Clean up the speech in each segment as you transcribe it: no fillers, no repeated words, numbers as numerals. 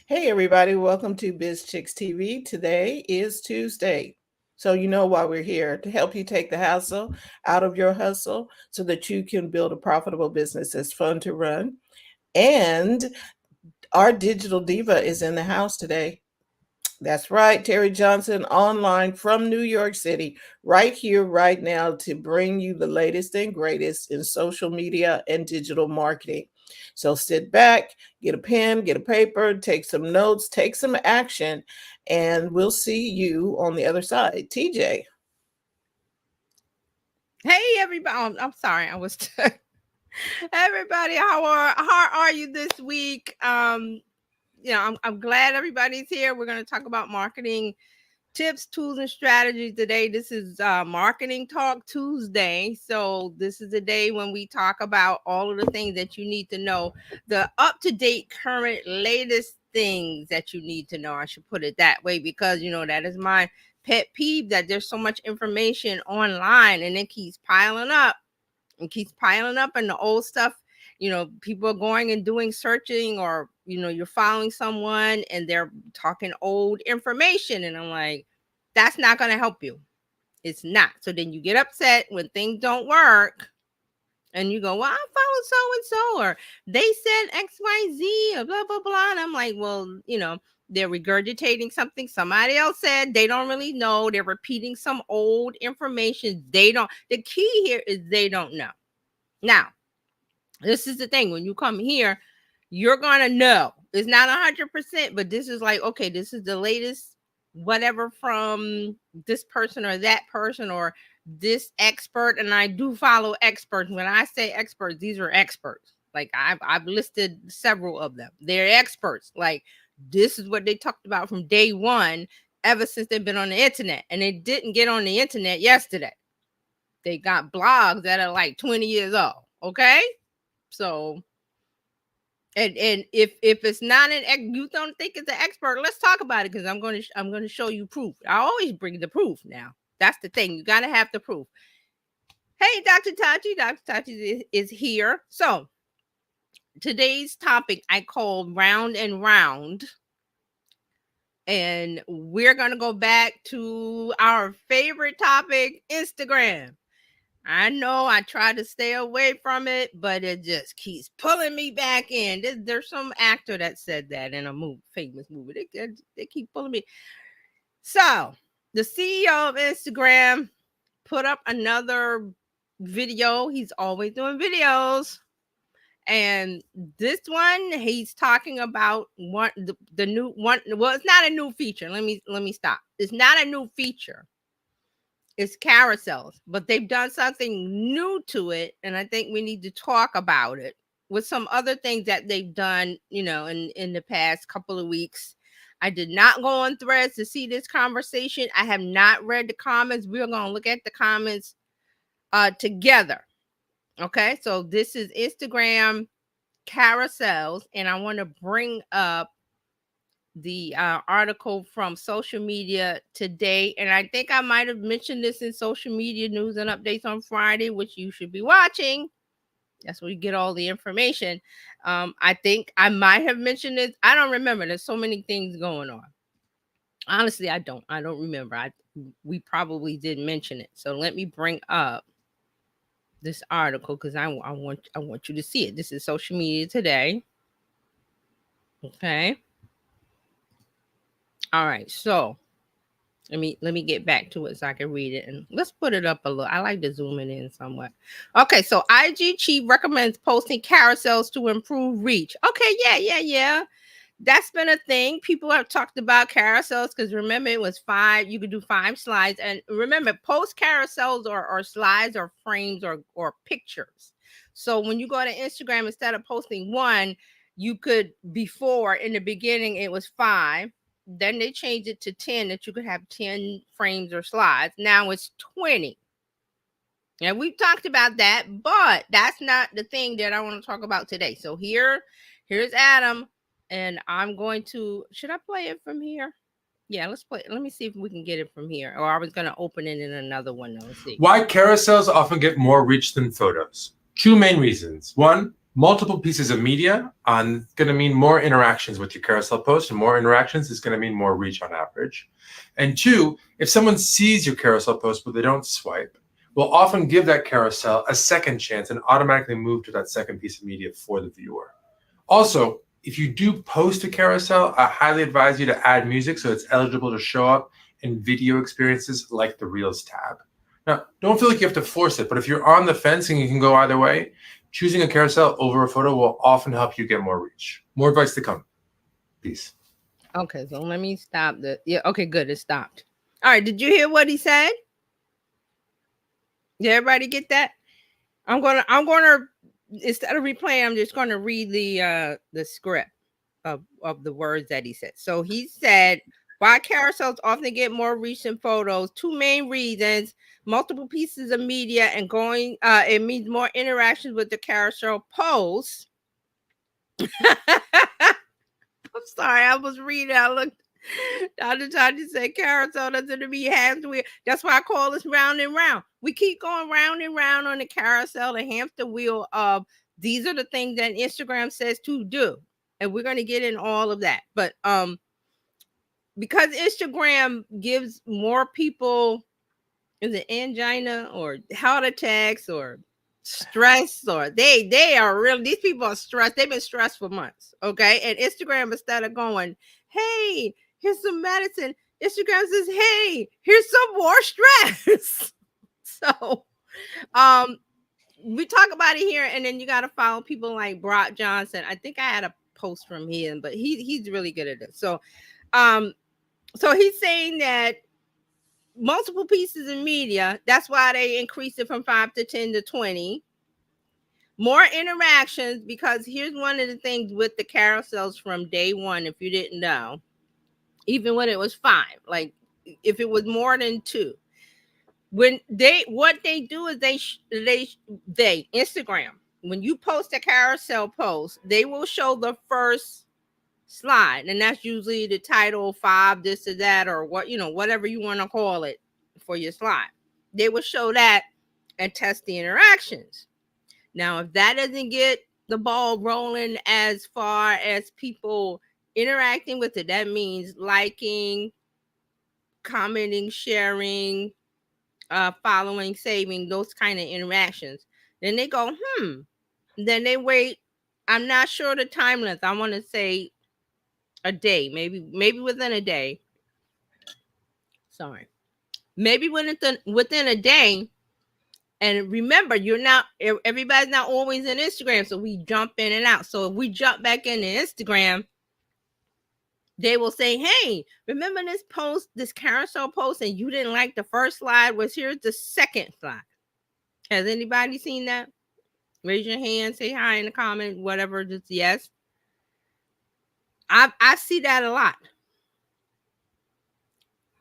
Hey, everybody, welcome to Bizchicks TV. Today is Tuesday. So, you know why we're here to help you take the hassle out of your hustle so that you can build a profitable business that's fun to run. And our digital diva is in the house today. That's right, Terry Johnson online from New York City, right here, right now, to bring you the latest and greatest in social media and digital marketing. So sit back, get a pen, get a paper, take some notes, take some action, and we'll see you on the other side. TJ. Hey everybody! I'm sorry, I was. Everybody, how are you this week? I'm glad everybody's here. We're going to talk about marketing tips, tools, and strategies today. This is Marketing Talk Tuesday, so this is the day when we talk about all of the things that you need to know, the up-to-date, current, latest things that you need to know. I should put it that way because that is my pet peeve, that there's so much information online and it keeps piling up and keeps piling up, and the old stuff, people are going and doing searching, or you're following someone and they're talking old information, and I'm like, that's not going to help you. It's not. So then you get upset when things don't work, and you go, well, I followed so and so, or they said XYZ, or blah blah blah, and I'm like, well, they're regurgitating something somebody else said. They don't really know. They're repeating some old information. They don't. The key here is they don't know. Now, this is the thing. When you come here, you're going to know. It's not 100%, but this is like, okay, this is the latest whatever from this person or that person or this expert. And I do follow experts. When I say experts, these are experts. Like I've listed several of them. They're experts. Like this is what they talked about from day one, ever since they've been on the internet. And they didn't get on the internet yesterday. They got blogs that are like 20 years old. Okay. So, and if it's not you don't think it's an expert, let's talk about it, because I'm going to show you proof. I always bring the proof. Now that's the thing, you got to have the proof. Hey, Dr. Tachi is here. So today's topic I called Round and Round, and we're going to go back to our favorite topic, Instagram. I know I try to stay away from it, but it just keeps pulling me back in. There's some actor that said that in a famous movie. They keep pulling me. So the CEO of Instagram put up another video. He's always doing videos. And this one, he's talking about the new one. Well, it's not a new feature. Let me stop. It's not a new feature. It's carousels, but they've done something new to it, and I think we need to talk about it with some other things that they've done, in the past couple of weeks. I did not go on Threads to see this conversation. I have not read the comments. We're going to look at the comments together. Okay, so this is Instagram carousels, and I want to bring up the article from Social Media Today, and I think I might have mentioned this in Social Media News and Updates on Friday, which you should be watching. That's where you get all the information. I think I might have mentioned it. I don't remember. There's so many things going on. Honestly, I don't remember. We probably did mention it. So let me bring up this article, because I want you to see it. This is Social Media Today. Okay. All right, so let me get back to it so I can read it, and let's put it up a little. I like to zoom it in somewhat. Okay, so IG chief recommends posting carousels to improve reach. Okay, yeah. That's been a thing. People have talked about carousels because remember, it was 5. You could do 5 slides, and remember, post carousels or slides or frames or pictures. So when you go to Instagram, instead of posting 1, you could, before in the beginning it was 5. Then they changed it to 10, that you could have 10 frames or slides. Now it's 20. And we've talked about that, but that's not the thing that I want to talk about today. So here's Adam, and I'm going to, should I play it from here? Yeah, let's play. Let me see if we can get it from here. Or I was going to open it in another one. Let's see. Why carousels often get more reach than photos. 2 main reasons. 1, Multiple pieces of media on going to mean more interactions with your carousel post, and more interactions is going to mean more reach on average. And two, if someone sees your carousel post but they don't swipe, we'll often give that carousel a second chance and automatically move to that second piece of media for the viewer. Also, if you do post a carousel, I highly advise you to add music so it's eligible to show up in video experiences like the Reels tab. Now, don't feel like you have to force it, but if you're on the fence and you can go either way, choosing a carousel over a photo will often help you get more reach. More advice to come. Peace. Okay, so let me stop the. Yeah, okay, good. It stopped. All right, did you hear what he said? Did everybody get that? I'm gonna instead of replaying, I'm just gonna read the script of the words that he said. So he said, why carousels often get more reach than photos. Two main reasons: multiple pieces of media and going. It means more interactions with the carousel posts. I'm sorry, I was reading. I looked. Dr. Tati said carousel doesn't mean hamster wheel. That's why I call this round and round. We keep going round and round on the carousel, the hamster wheel of these are the things that Instagram says to do. And we're going to get in all of that. But because Instagram gives more people, is it angina or heart attacks or stress, or they are really, these people are stressed. They've been stressed for months. Okay. And Instagram, instead of going, hey, here's some medicine, Instagram says, hey, here's some more stress. So we talk about it here, and then you got to follow people like Brock Johnson. I think I had a post from him, but he's really good at it. So so he's saying that multiple pieces of media, that's why they increased it from 5 to 10 to 20. More interactions, because here's one of the things with the carousels from day one, if you didn't know, even when it was 5, like if it was more than 2, when what they do is they Instagram, when you post a carousel post, they will show the first slide, and that's usually the title 5, this or that, or what, whatever you want to call it for your slide. They will show that and test the interactions. Now, if that doesn't get the ball rolling as far as people interacting with it, that means liking, commenting, sharing, following, saving, those kind of interactions. Then they go, Then they wait. I'm not sure the time length. I want to say a day, maybe within a day. Sorry, maybe within a day. And remember, everybody's not always in Instagram, so we jump in and out. So if we jump back into Instagram, they will say, hey, remember this post, this carousel post, and you didn't like the first slide? Here's the second slide. Has anybody seen that? Raise your hand, say hi in the comment, whatever, just yes. I see that a lot.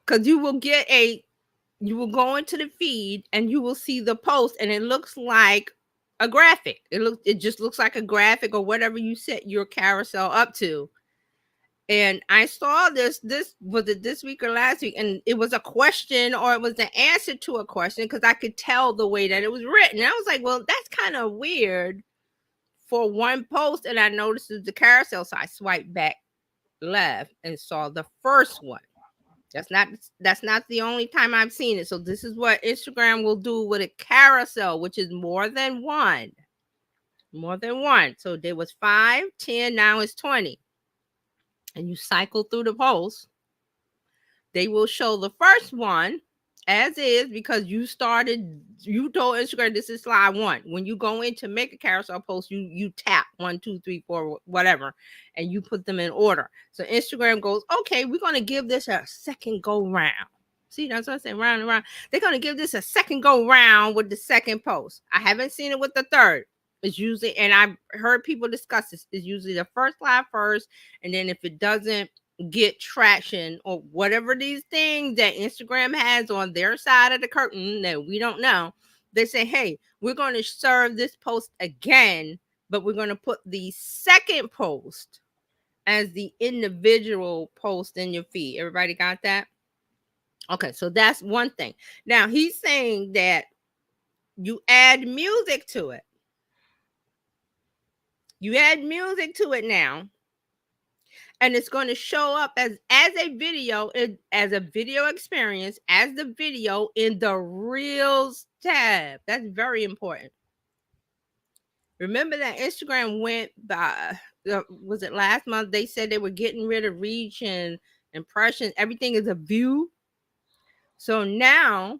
Because you will go into the feed and you will see the post, and it looks like a graphic. It just looks like a graphic or whatever you set your carousel up to. And I saw this was it this week or last week, and it was a question, or it was the answer to a question, because I could tell the way that it was written. And I was like, well, that's kind of weird for one post. And I noticed it was the carousel, so I swiped back left and saw the first one. That's not the only time I've seen it. So this is what Instagram will do with a carousel, which is more than one. So there was 5, 10, now it's 20. And you cycle through the posts. They will show the first one as is, because you told Instagram this is slide 1. When you go in to make a carousel post, you tap 1, 2, 3, 4, whatever, and you put them in order. So Instagram goes, okay, we're going to give this a second go round. See, that's what I said, round and round. They're going to give this a second go round with the second post. I haven't seen it with the third. It's usually, and I've heard people discuss this, is usually the first slide first, and then if it doesn't get traction or whatever these things that Instagram has on their side of the curtain that we don't know, they say, hey, we're going to serve this post again, but we're going to put the second post as the individual post in your feed. Everybody got that? Okay, so that's one thing. Now he's saying that you add music to it. You add music to it now, and it's going to show up as a video, as a video experience, as the video in the Reels tab. That's very important. Remember that Instagram went by, was it last month? They said they were getting rid of reach and impressions. Everything is a view. So now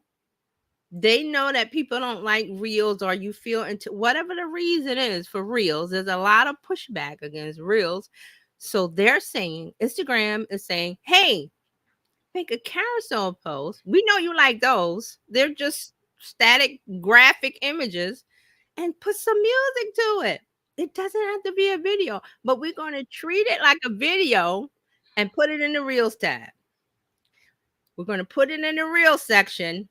they know that people don't like Reels, or you feel into whatever the reason is for Reels. There's a lot of pushback against Reels. So they're saying, Instagram is saying, hey, make a carousel post. We know you like those. They're just static graphic images, and put some music to it. It doesn't have to be a video, but we're going to treat it like a video and put it in the Reels tab. We're going to put it in the Reels section.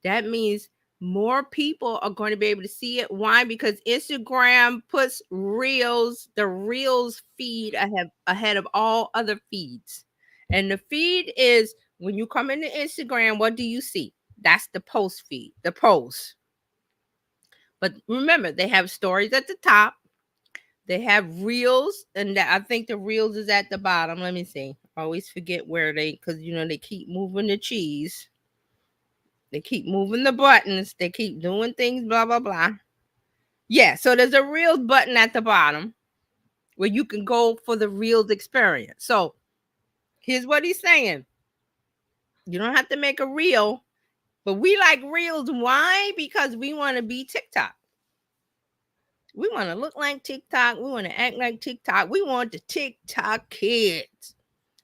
That means more people are going to be able to see it. Why? Because Instagram puts Reels, the Reels feed ahead of all other feeds. And the feed is, when you come into Instagram, what do you see? That's the post feed, the post. But remember, they have stories at the top. They have Reels, and I think the Reels is at the bottom. Let me see. I always forget where because they keep moving the cheese. They keep moving the buttons. They keep doing things, blah, blah, blah. Yeah, so there's a Reels button at the bottom where you can go for the Reels experience. So here's what he's saying. You don't have to make a reel, but we like Reels. Why? Because we want to be TikTok. We want to look like TikTok. We want to act like TikTok. We want the TikTok kids.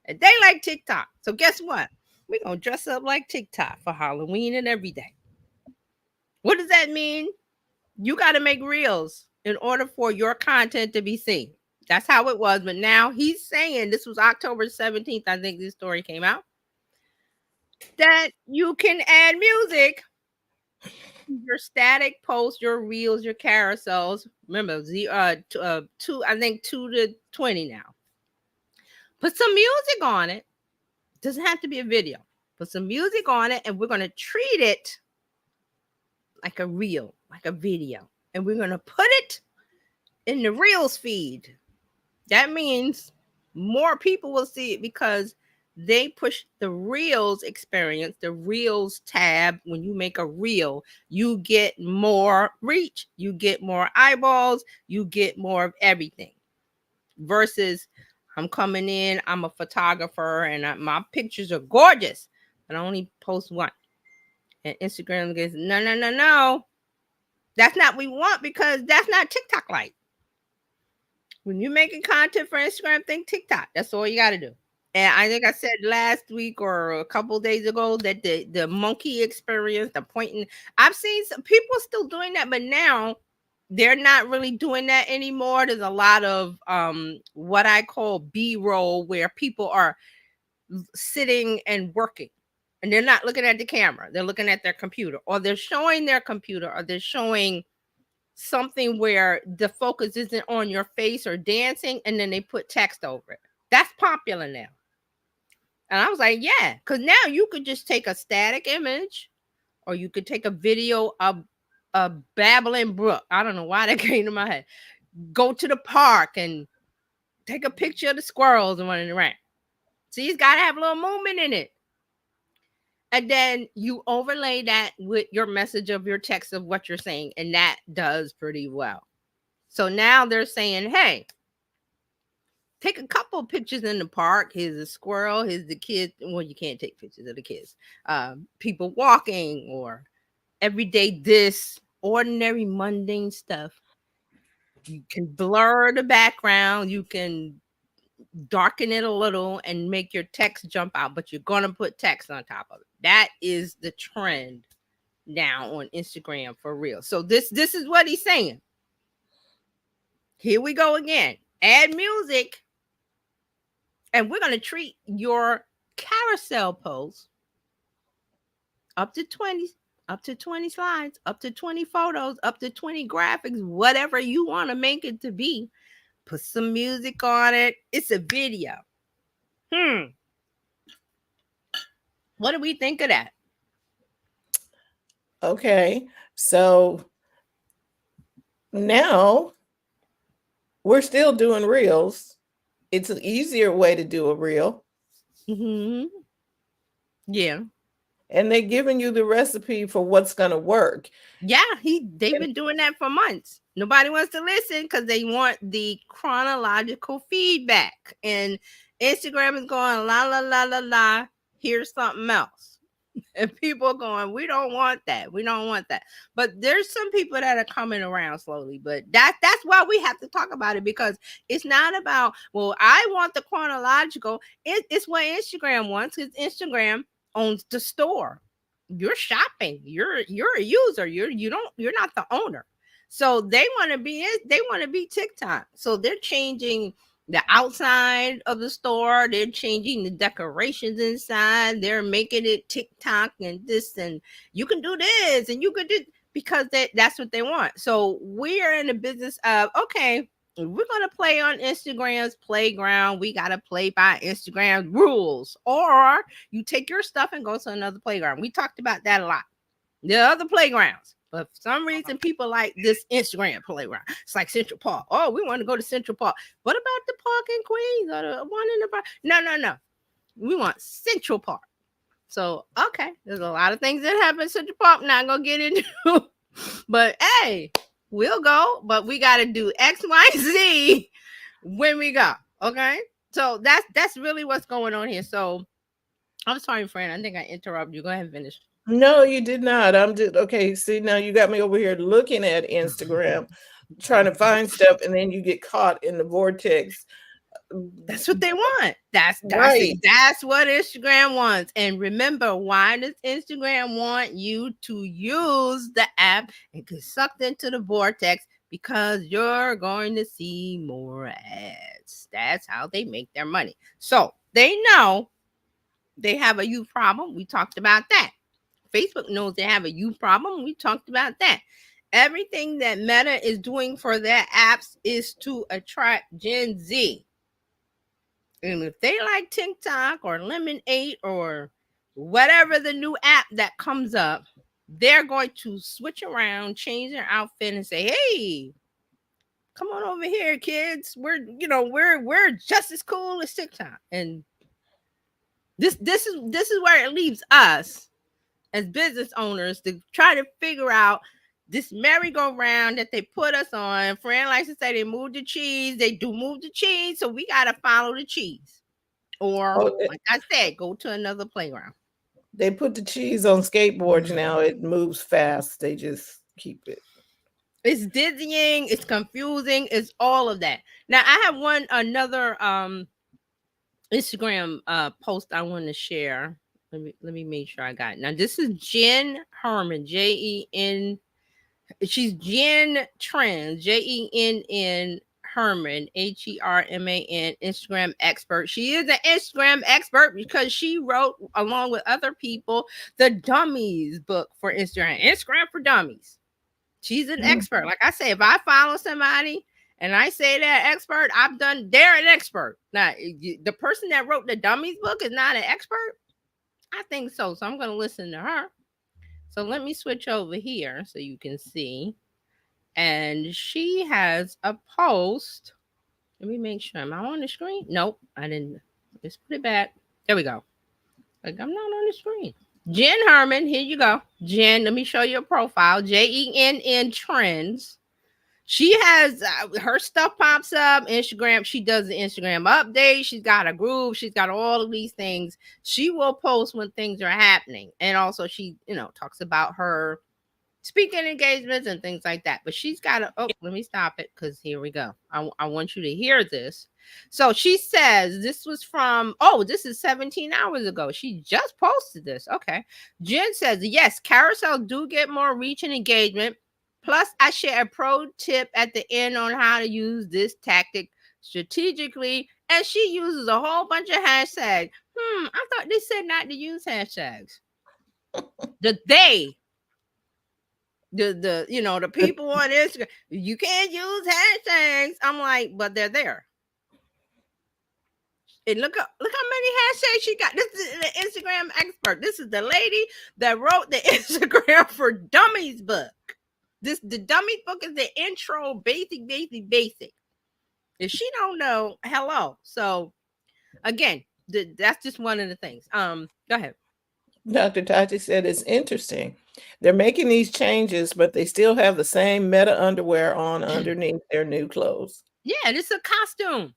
And they like TikTok. So guess what? We're going to dress up like TikTok for Halloween and every day. What does that mean? You got to make Reels in order for your content to be seen. That's how it was. But now he's saying, this was October 17th, I think this story came out, that you can add music, your static posts, your Reels, your carousels. Remember, 2 to 20 now. Put some music on it. Doesn't have to be a video. Put some music on it, and we're going to treat it like a reel, like a video. And we're going to put it in the Reels feed. That means more people will see it because they push the Reels experience, the Reels tab. When you make a reel, you get more reach, you get more eyeballs, you get more of everything. Versus, I'm coming in, I'm a photographer, and my pictures are gorgeous, but I only post one. And Instagram goes, no. That's not what we want, because that's not TikTok like. When you're making content for Instagram, think TikTok. That's all you got to do. And I think I said last week or a couple days ago that the monkey experience, the pointing, I've seen some people still doing that, but now they're not really doing that anymore. There's a lot of what I call B-roll, where people are sitting and working, and they're not looking at the camera. They're looking at their computer, or they're showing their computer, or they're showing something where the focus isn't on your face or dancing, and then they put text over it. That's popular now. And I was like, yeah, because now you could just take a static image, or you could take a video of a babbling brook. I don't know why that came to my head. Go to the park and take a picture of the squirrels and running around. See, it's got to have a little movement in it. And then you overlay that with your message of your text of what you're saying, and that does pretty well. So now they're saying, hey, take a couple of pictures in the park. Here's a squirrel. Here's the kids. Well, you can't take pictures of the kids. People walking, or everyday ordinary mundane stuff. You can blur the background. You can darken it a little and make your text jump out, but you're going to put text on top of it. That is the trend now on Instagram for real. So this is what he's saying. Here we go again. Add music, and we're going to treat your carousel posts up to 20 slides, up to 20 photos, up to 20 graphics, whatever you want to make it to be. Put some music on it. It's a video. What do we think of that? Okay, so now we're still doing reels. It's an easier way to do a reel. Mm-hmm. Yeah. And they're giving you the recipe for what's going to work. Yeah, they've been doing that for months. Nobody wants to listen because they want the chronological feedback. And Instagram is going la la la la la. Here's something else. And people are going, we don't want that. We don't want that. But there's some people that are coming around slowly. But that's why we have to talk about it, because it's not about, well, I want the chronological. It's what Instagram wants, because Instagram owns the store. You're shopping. You're a user. You're not the owner. So they want to be TikTok. So they're changing the outside of the store. They're changing the decorations inside. They're making it TikTok and this, and you can do this and you can do, because that's what they want. So we are in the business of, okay, we're going to play on Instagram's playground. We got to play by Instagram rules, or you take your stuff and go to another playground. We talked about that a lot. There are other playgrounds, but for some reason, people like this Instagram playground. It's like Central Park. Oh, we want to go to Central Park. What about the park in Queens or the one in the park? No. We want Central Park. So, okay, there's a lot of things that happen in Central Park. Not going to get into, but hey, we'll go, but we got to do X, Y, Z when we go. Okay. So that's really what's going on here. So I'm sorry, friend. I think I interrupted you. Go ahead and finish. No, you did not. I'm just okay. See, now you got me over here looking at Instagram, trying to find stuff, and then you get caught in the vortex. That's what they want. That's right. That's what Instagram wants. And remember, why does Instagram want you to use the app and get sucked into the vortex? Because you're going to see more ads. That's how they make their money. So they know they have a youth problem. We talked about that. Facebook knows they have a youth problem. We talked about that. Everything that Meta is doing for their apps is to attract Gen Z. And if they like TikTok or Lemonade or whatever the new app that comes up, they're going to switch around, change their outfit, and say, "Hey, come on over here, kids. We're just as cool as TikTok." And this is where it leaves us as business owners to try to figure out this merry-go-round that they put us on. Fran likes to say they move the cheese. They do move the cheese, so we got to follow the cheese. Or, like I said, go to another playground. They put the cheese on skateboards now. It moves fast. They just keep it. It's dizzying. It's confusing. It's all of that. Now, I have another Instagram post I want to share. Let me make sure I got it. Now, this is Jen Herman, Jen. She's Jen Trends, Jenn Herman, Herman, Instagram expert. She is an Instagram expert because she wrote, along with other people, the Dummies book for Instagram for Dummies. She's an expert. Like I say, if I follow somebody and I say they're an expert, they're an expert. Now, the person that wrote the Dummies book is not an expert? I think so. So I'm going to listen to her. So let me switch over here so you can see. And she has a post. Let me make sure. Am I on the screen? Nope, I didn't. Let's put it back. There we go. Like, I'm not on the screen. Jen Herman, here you go. Jen, let me show you a profile. Jenn Trends. She has her stuff pops up. Instagram. She does the Instagram update. She's got a group. She's got all of these things. She will post when things are happening. And also she, talks about her speaking engagements and things like that. But she's got let me stop it, because here we go. I want you to hear this. So she says, this was from, this is 17 hours ago. She just posted this. Okay. Jen says, yes, carousels do get more reach and engagement. Plus, I share a pro tip at the end on how to use this tactic strategically. And she uses a whole bunch of hashtags. I thought they said not to use hashtags. The people on Instagram, you can't use hashtags. I'm like, but they're there. And look how many hashtags she got. This is the Instagram expert. This is the lady that wrote the Instagram for Dummies book. The Dummies book is the intro, basic. If she don't know, hello. So again, that's just one of the things. Go ahead. Dr. Tati said it's interesting. They're making these changes, but they still have the same meta underwear on underneath their new clothes. Yeah, this is a costume.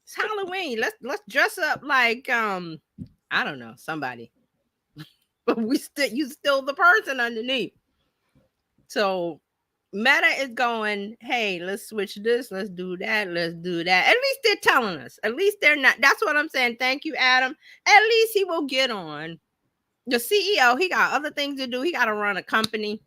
It's Halloween. Let's dress up like I don't know, somebody. But you still the person underneath. So Meta is going, hey, let's switch this, let's do that, let's do that. At least they're telling us. At least they're not. That's what I'm saying. Thank you, Adam. At least he will get on. The CEO, he got other things to do. He got to run a company,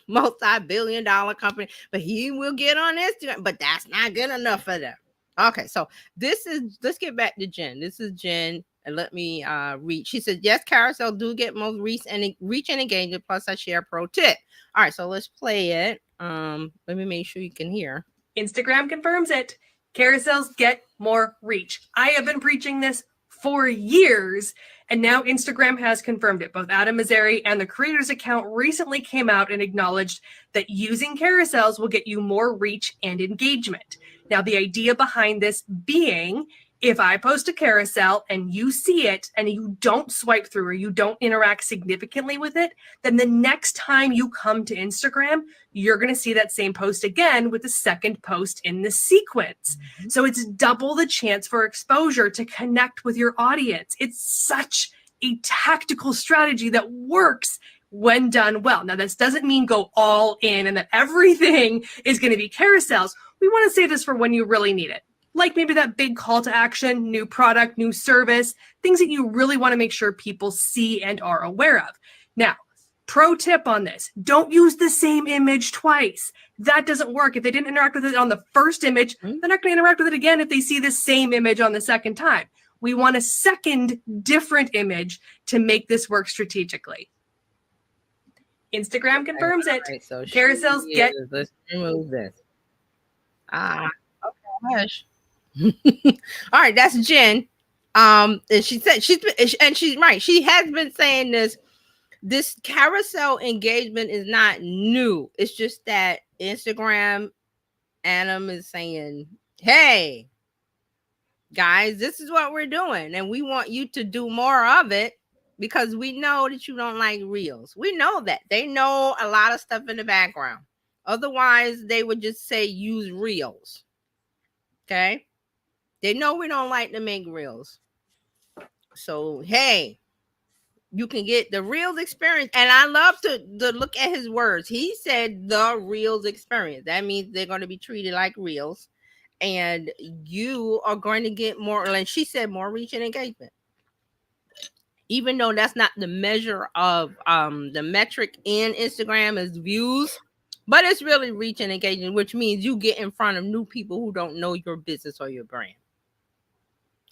multi-billion-dollar company, but he will get on Instagram. But that's not good enough for them. Okay, so let's get back to Jen. This is Jen. And let me read. She said, yes, carousel do get most reach and engagement. Plus, I share a pro tip. All right, so let's play it. Let me make sure you can hear. Instagram confirms it. Carousels get more reach. I have been preaching this for years, and now Instagram has confirmed it. Both Adam Mazzari and the creators account recently came out and acknowledged that using carousels will get you more reach and engagement. Now, the idea behind this being, if I post a carousel and you see it and you don't swipe through or you don't interact significantly with it, then the next time you come to Instagram, you're going to see that same post again with the second post in the sequence. Mm-hmm. So it's double the chance for exposure to connect with your audience. It's such a tactical strategy that works when done well. Now, this doesn't mean go all in and that everything is going to be carousels. We want to save this for when you really need it. Like maybe that big call to action, new product, new service, things that you really want to make sure people see and are aware of. Now, pro tip on this, don't use the same image twice. That doesn't work. If they didn't interact with it on the first image, they're not going to interact with it again if they see the same image on the second time. We want a second different image to make this work strategically. Instagram confirms it. Right, so carousels get... Let's remove this. Okay, hush. All right, that's Jen. And she said she's right. She has been saying this carousel engagement is not new. It's just that Instagram, Adam is saying, hey, guys, this is what we're doing, and we want you to do more of it because we know that you don't like reels. We know that. They know a lot of stuff in the background. Otherwise, they would just say use reels. Okay? They know we don't like to make reels. So, hey, you can get the reels experience. And I love to look at his words. He said the reels experience. That means they're going to be treated like reels. And you are going to get more, like she said, more reach and engagement. Even though that's not the measure of the metric in Instagram is views, but it's really reach and engagement, which means you get in front of new people who don't know your business or your brand.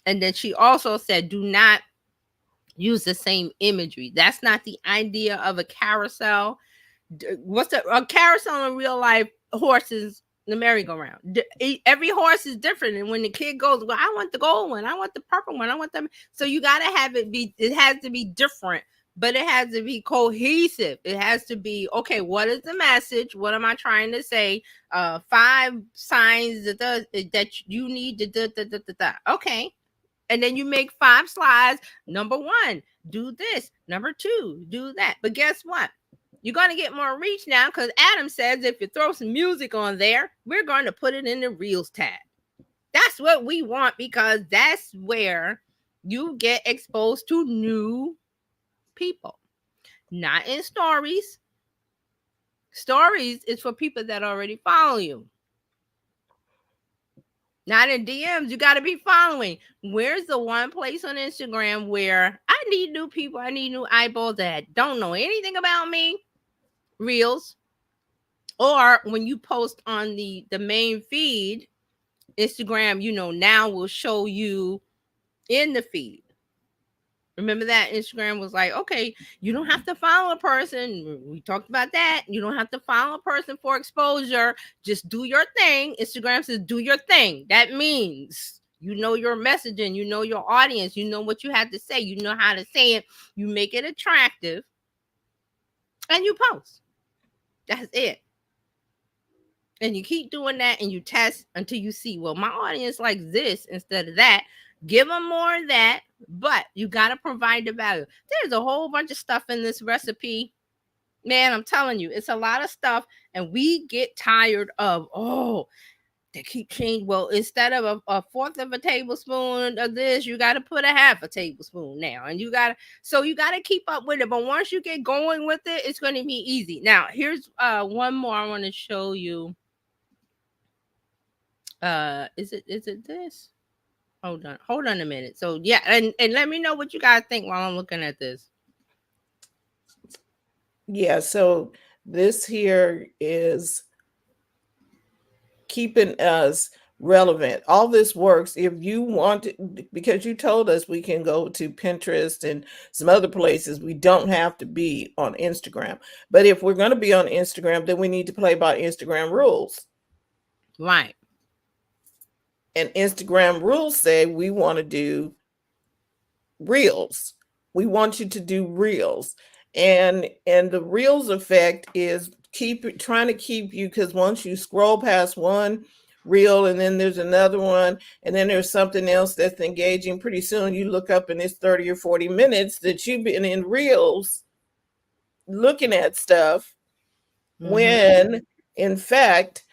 And then she also said, do not use the same imagery. That's not the idea of a carousel. What's a carousel in real life? Horses, the merry-go-round. Every horse is different. And when the kid goes, well, I want the gold one, I want the purple one, I want them. So you got to have it has to be different, but it has to be cohesive. It has to be, okay, what is the message? What am I trying to say? 5 signs that you need to, okay. And then you make 5 slides. Number 1, do this. Number 2, do that. But guess what? You're going to get more reach now because Adam says if you throw some music on there, we're going to put it in the Reels tab. That's what we want because that's where you get exposed to new people. Not in stories. Stories is for people that already follow you. Not in DMs. You got to be following. Where's the one place on Instagram where I need new people, I need new eyeballs that don't know anything about me? Reels. Or when you post on the main feed, Instagram, now will show you in the feed. Remember that Instagram was like, okay, you don't have to follow a person. We talked about that. You don't have to follow a person for exposure. Just do your thing. Instagram says do your thing. That means you know your messaging. You know your audience. You know what you have to say. You know how to say it. You make it attractive. And you post. That's it. And you keep doing that and you test until you see, well, my audience likes this instead of that. Give them more of that, but you got to provide the value. There's a whole bunch of stuff in this recipe. Man, I'm telling you, it's a lot of stuff. And we get tired of, oh, they keep changing. Well, instead of a fourth of a tablespoon of this, you got to put a half a tablespoon now. And you got to keep up with it. But once you get going with it, it's going to be easy. Now, here's one more I want to show you. Is it this? Hold on a minute. So yeah, and let me know what you guys think while I'm looking at this. Yeah, so this here is keeping us relevant. All this works if you want to, because you told us we can go to Pinterest and some other places. We don't have to be on Instagram. But if we're going to be on Instagram, then we need to play by Instagram rules. Right. And Instagram rules say we want to do reels. We want you to do reels. And the reels effect is trying to keep you, because once you scroll past one reel and then there's another one and then there's something else that's engaging, pretty soon you look up and it's 30 or 40 minutes that you've been in reels looking at stuff, when in fact,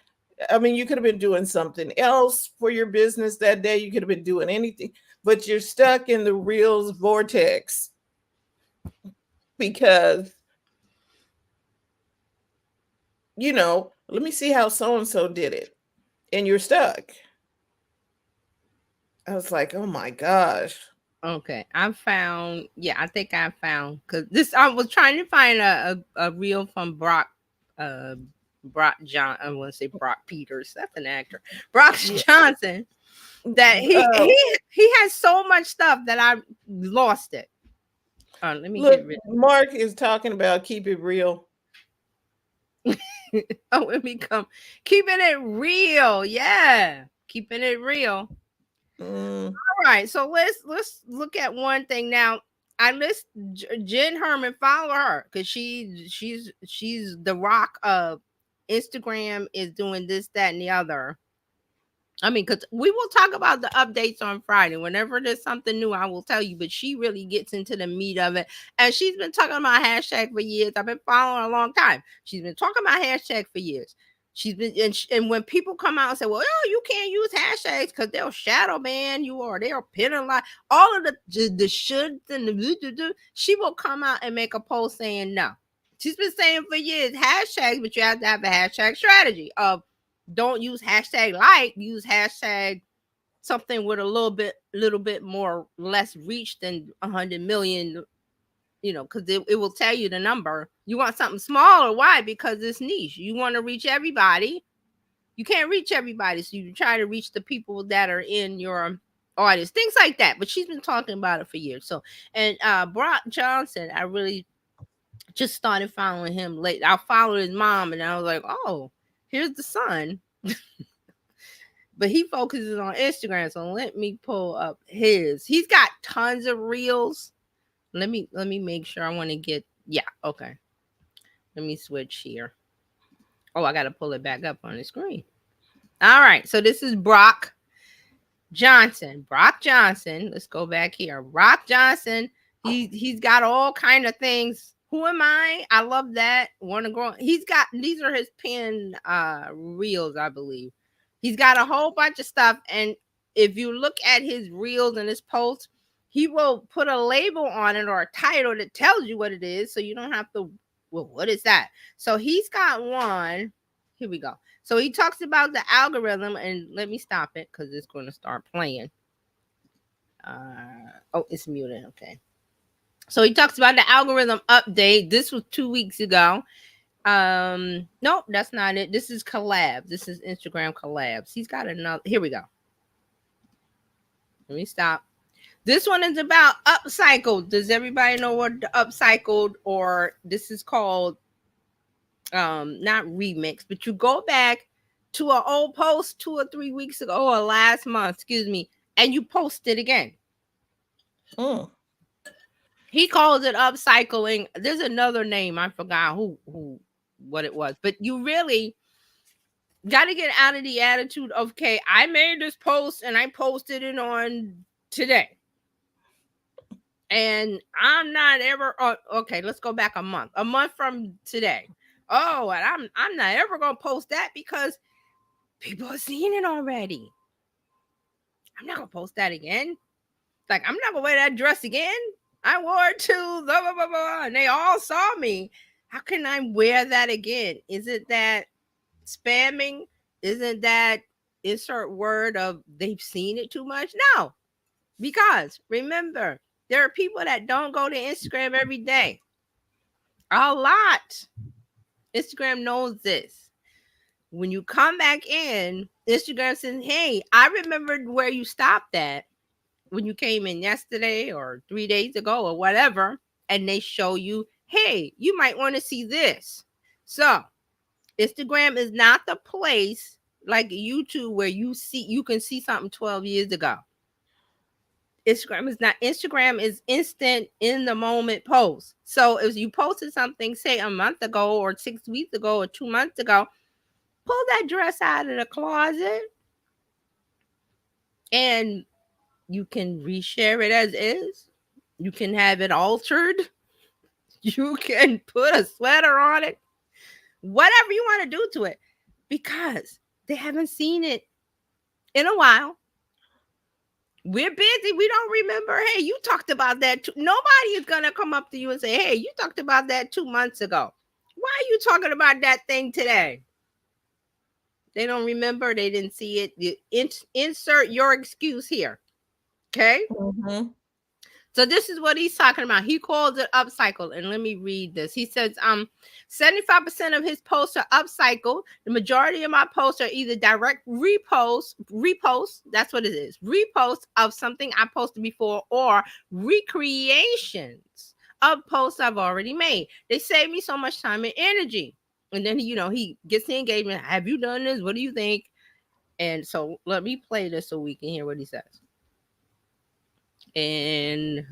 I mean, you could have been doing something else for your business that day. You could have been doing anything, but you're stuck in the reels vortex because, let me see how so-and-so did it. And you're stuck. I was like, oh my gosh. Okay. I think I found, because I was trying to find a reel from Brock John. I want to say Brock Peters. That's an actor. Brock Johnson. That he has so much stuff that I lost it. Let me look. get rid. Mark is talking about keep it real. Let me come. Keeping it real. Yeah. Keeping it real. All right. So let's look at one thing now. I list Jen Herman. Follow her because she's the rock of Instagram, is doing this, that, and the other. I mean, because we will talk about the updates on Friday. Whenever there's something new, I will tell you. But she really gets into the meat of it. And she's been talking about hashtag for years. I've been following her a long time. She's been talking about hashtag for years. She's been, and when people come out and say, well, you can't use hashtags because they'll shadow ban you or they'll penalize, all of the shoulds and the, she will come out and make a post saying no. She's been saying for years hashtags, but you have to have a hashtag strategy of, don't use hashtag like, use hashtag something with a little bit more less reach than 100 million, because it will tell you the number. You want something smaller. Why? Because it's niche. You want to reach everybody. You can't reach everybody. So you try to reach the people that are in your audience, things like that. But she's been talking about it for years. So, and Brock Johnson, I really just started following him late. I followed his mom and I was like, oh, here's the son. But he focuses on Instagram. So let me pull up his. He's got tons of reels. Let me make sure. I want to get, okay. Let me switch here. Oh, I got to pull it back up on the screen. All right. So this is Brock Johnson. Brock Johnson. Let's go back here. Brock Johnson. He's got all kind of things. Who am I? I love that. Want to grow. He's got, these are his pin reels, I believe. He's got a whole bunch of stuff. And if you look at his reels and his posts, he will put a label on it or a title that tells you what it is. So you don't have to, well, what is that? So he's got one. Here we go. So he talks about the algorithm, and let me stop it because it's going to start playing. It's muted. Okay. So he talks about the algorithm update. This was 2 weeks ago. Nope, that's not it. This is collabs. This is Instagram collabs. He's got another. Here we go. Let me stop. This one is about upcycled. Does everybody know what the upcycled, or this is called not remix, but you go back to an old post 2 or 3 weeks ago or last month, and you post it again. He calls it upcycling. There's another name. I forgot what it was, but you really got to get out of the attitude of, okay, I made this post and I posted it on today. And I'm not ever, okay, let's go back a month from today. Oh, and I'm not ever going to post that because people are seeing it already. I'm not going to post that again. Like, I'm not going to wear that dress again. I wore it to blah, blah, blah, blah, and they all saw me. How can I wear that again? Is it that spamming? Isn't that insert word of they've seen it too much? No, because remember, there are people that don't go to Instagram every day. A lot. Instagram knows this. When you come back in, Instagram says, hey, I remembered where you stopped at when you came in yesterday or 3 days ago or whatever. And they show you, hey, you might want to see this. So Instagram is not the place like YouTube where you can see something 12 years ago. Instagram is not. Instagram is instant, in the moment post. So if you posted something, say a month ago or 6 weeks ago or 2 months ago, pull that dress out of the closet and you can reshare it as is. You can have it altered. You can put a sweater on it, whatever you want to do to it, because they haven't seen it in a while. We're busy. We don't remember. Hey, you talked about that. Nobody is going to come up to you and say, hey, you talked about that 2 months ago. Why are you talking about that thing today? They don't remember. They didn't see it. You insert your excuse here. Okay. Mm-hmm. So this is what he's talking about. He calls it upcycle. And let me read this. He says, 75% of his posts are upcycled. The majority of my posts are either direct reposts, that's what it is, reposts of something I posted before, or recreations of posts I've already made. They save me so much time and energy. And then, he gets the engagement. Have you done this? What do you think? And so let me play this so we can hear what he says. And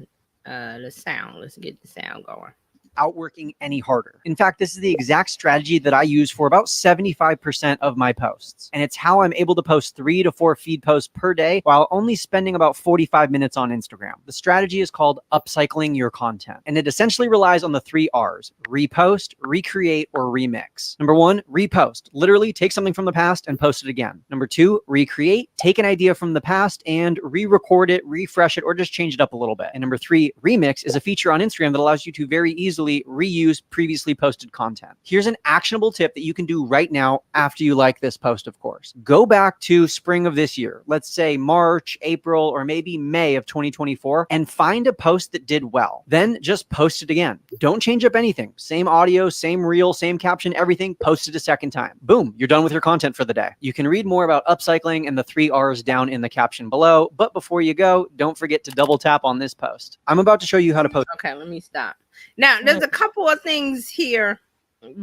the sound, let's get the sound going. Outworking any harder. In fact, this is the exact strategy that I use for about 75% of my posts. And it's how I'm able to post 3 to 4 feed posts per day while only spending about 45 minutes on Instagram. The strategy is called upcycling your content. And it essentially relies on the 3 R's: repost, recreate, or remix. Number 1, repost. Literally take something from the past and post it again. Number 2, recreate. Take an idea from the past and re-record it, refresh it, or just change it up a little bit. And number 3, remix is a feature on Instagram that allows you to very easily reuse previously posted content. Here's an actionable tip that you can do right now after you like this post, of course. Go back to spring of this year, let's say March, April, or maybe May of 2024, and find a post that did well. Then just post it again. Don't change up anything. Same audio, same reel, same caption, everything. Post it a second time. Boom, you're done with your content for the day. You can read more about upcycling and the 3 R's down in the caption below. But before you go, don't forget to double tap on this post. I'm about to show you how to post. Okay, let me stop. Now, there's a couple of things here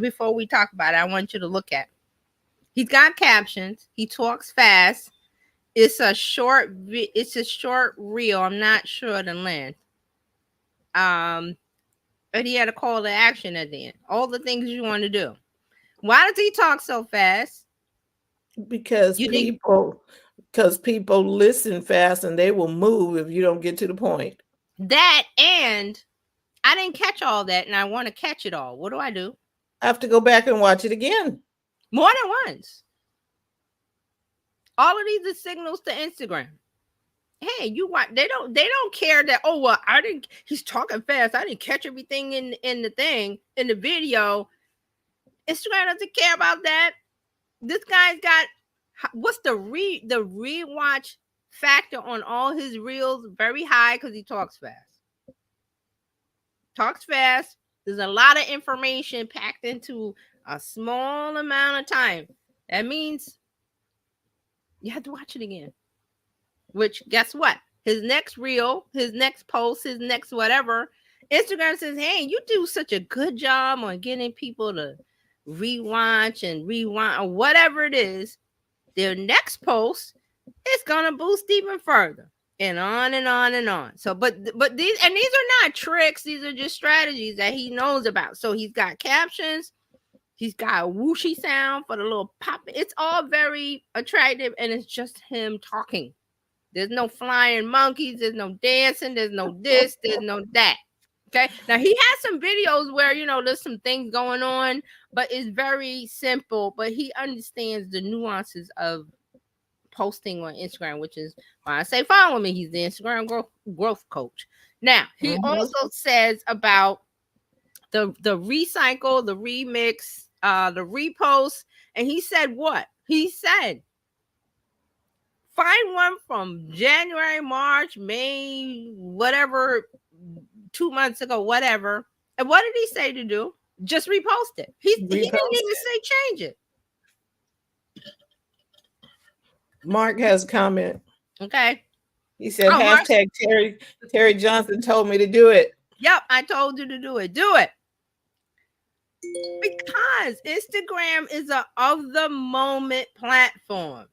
before we talk about it I want you to look at. He's got captions. He talks fast. It's a short reel. I'm not sure the length. But he had a call to action at the end. All the things you want to do. Why does he talk so fast? Because people listen fast and they will move if you don't get to the point. That, and I didn't catch all that and I want to catch it all. What do? I have to go back and watch it again. More than once. All of these are signals to Instagram. Hey, you want? They don't care that. Oh well, he's talking fast. I didn't catch everything in the video. Instagram doesn't care about that. This guy's got, what's the rewatch factor on all his reels? Very high because he talks fast. There's a lot of information packed into a small amount of time. That means you have to watch it again. Which, guess what? His next reel, his next post, his next whatever, Instagram says, hey, you do such a good job on getting people to rewatch and rewind or whatever it is. Their next post is going to boost even further. And on and on and on. So, but these are not tricks. These are just strategies that he knows about. So he's got captions. He's got a whooshy sound for the little pop. It's all very attractive, and it's just him talking. There's no flying monkeys. There's no dancing. There's no this. There's no that. Okay. Now he has some videos where there's some things going on, but it's very simple. But he understands the nuances of posting on Instagram, which is why I say follow me. He's the Instagram growth coach. Now he also says about the recycle, the remix, the repost, and he said what? He said find one from January, March, May, whatever, 2 months ago, whatever. And what did he say to do? Just repost it. He didn't even say change it. Mark has a comment. Okay. He said, hashtag Terry Johnson told me to do it. Yep, I told you to do it. Do it. Because Instagram is a of the moment platform.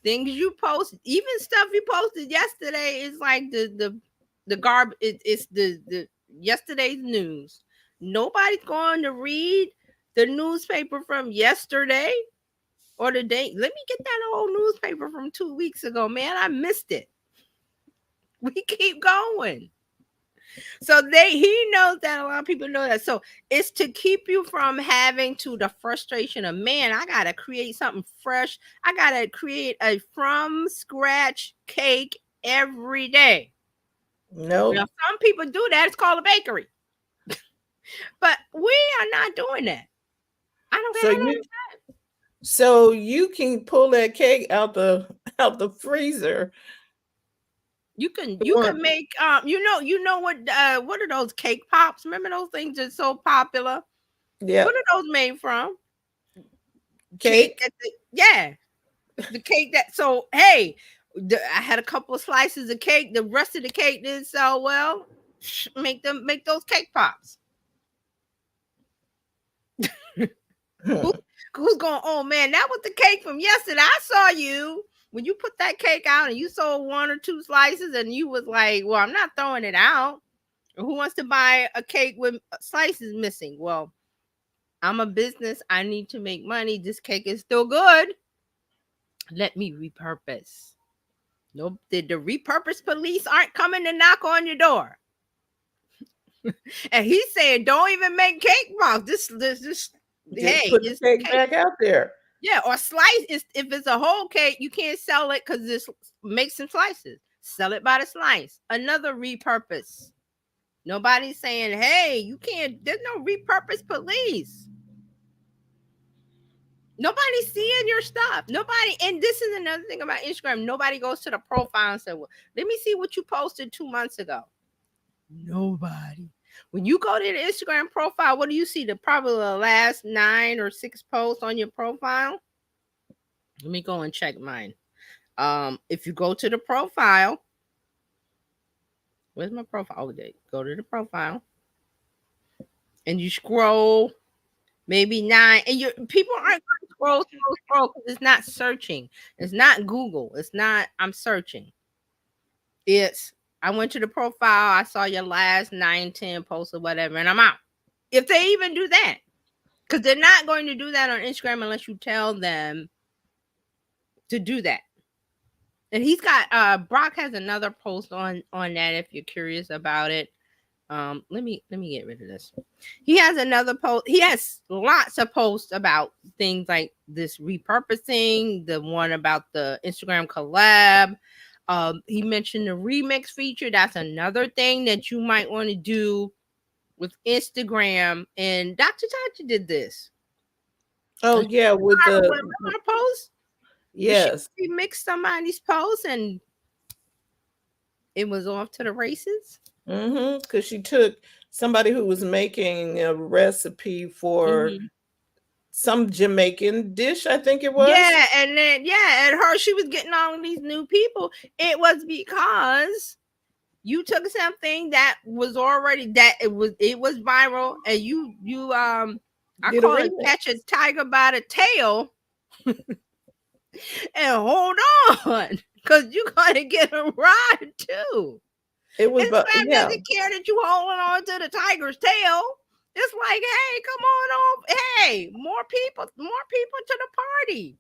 Things you post, even stuff you posted yesterday, is like the garbage. It's the yesterday's news. Nobody's going to read the newspaper from yesterday or the day. Let me get that old newspaper from 2 weeks ago, man. I missed it. We keep going. So he knows that a lot of people know that. So it's to keep you from having the frustration of, man, I got to create something fresh. I got to create a from scratch cake every day. No. Now, some people do that. It's called a bakery. But we are not doing that. I don't care. So you can pull that cake out the freezer. You can make you know what are those cake pops? Remember those things that's so popular? Yeah. What are those made from? Cake. The cake that. So hey, I had a couple of slices of cake. The rest of the cake didn't sell well. Make those cake pops. Who's going? Oh man, that was the cake from yesterday. I saw you when you put that cake out and you sold 1 or 2 slices, and you was like, "Well, I'm not throwing it out." Who wants to buy a cake with slices missing? Well, I'm a business. I need to make money. This cake is still good. Let me repurpose. Nope, the repurpose police aren't coming to knock on your door. And he's saying, "Don't even make cake pops. This Just put the cake back out there." Yeah, or slice. If it's a whole cake, you can't sell it because this makes some slices. Sell it by the slice. Another repurpose. Nobody's saying, hey, you can't. There's no repurpose police. Nobody's seeing your stuff. Nobody. And this is another thing about Instagram. Nobody goes to the profile and says, well, let me see what you posted 2 months ago. Nobody. When you go to the Instagram profile, what do you see? Probably the last 9 or 6 posts on your profile. Let me go and check mine. If you go to the profile, where's my profile? Oh, there. Go to the profile, and you scroll, maybe 9, and people aren't going to scroll because it's not searching. It's not Google. It's not. I'm searching. I went to the profile. I saw your last 9, 10 posts or whatever, and I'm out. If they even do that, because they're not going to do that on Instagram unless you tell them to do that. And he's got Brock has another post on that if you're curious about it. Let me get rid of this. He has another post. He has lots of posts about things like this repurposing, the one about the Instagram collab. He mentioned the remix feature. That's another thing that you might want to do with Instagram. And Dr. Tachi did this. Oh yeah, with the post. Yes, she mixed somebody's post and it was off to the races. Because she took somebody who was making a recipe for some Jamaican dish, I think it was. Yeah, and then she was getting all of these new people. It was because you took something that was already it was viral, and you I call it catch a tiger by the tail. And hold on, because you're gonna get a ride too. It was Instagram doesn't care that you holding on to the tiger's tail. It's like, hey, come on over. Hey, more people to the party.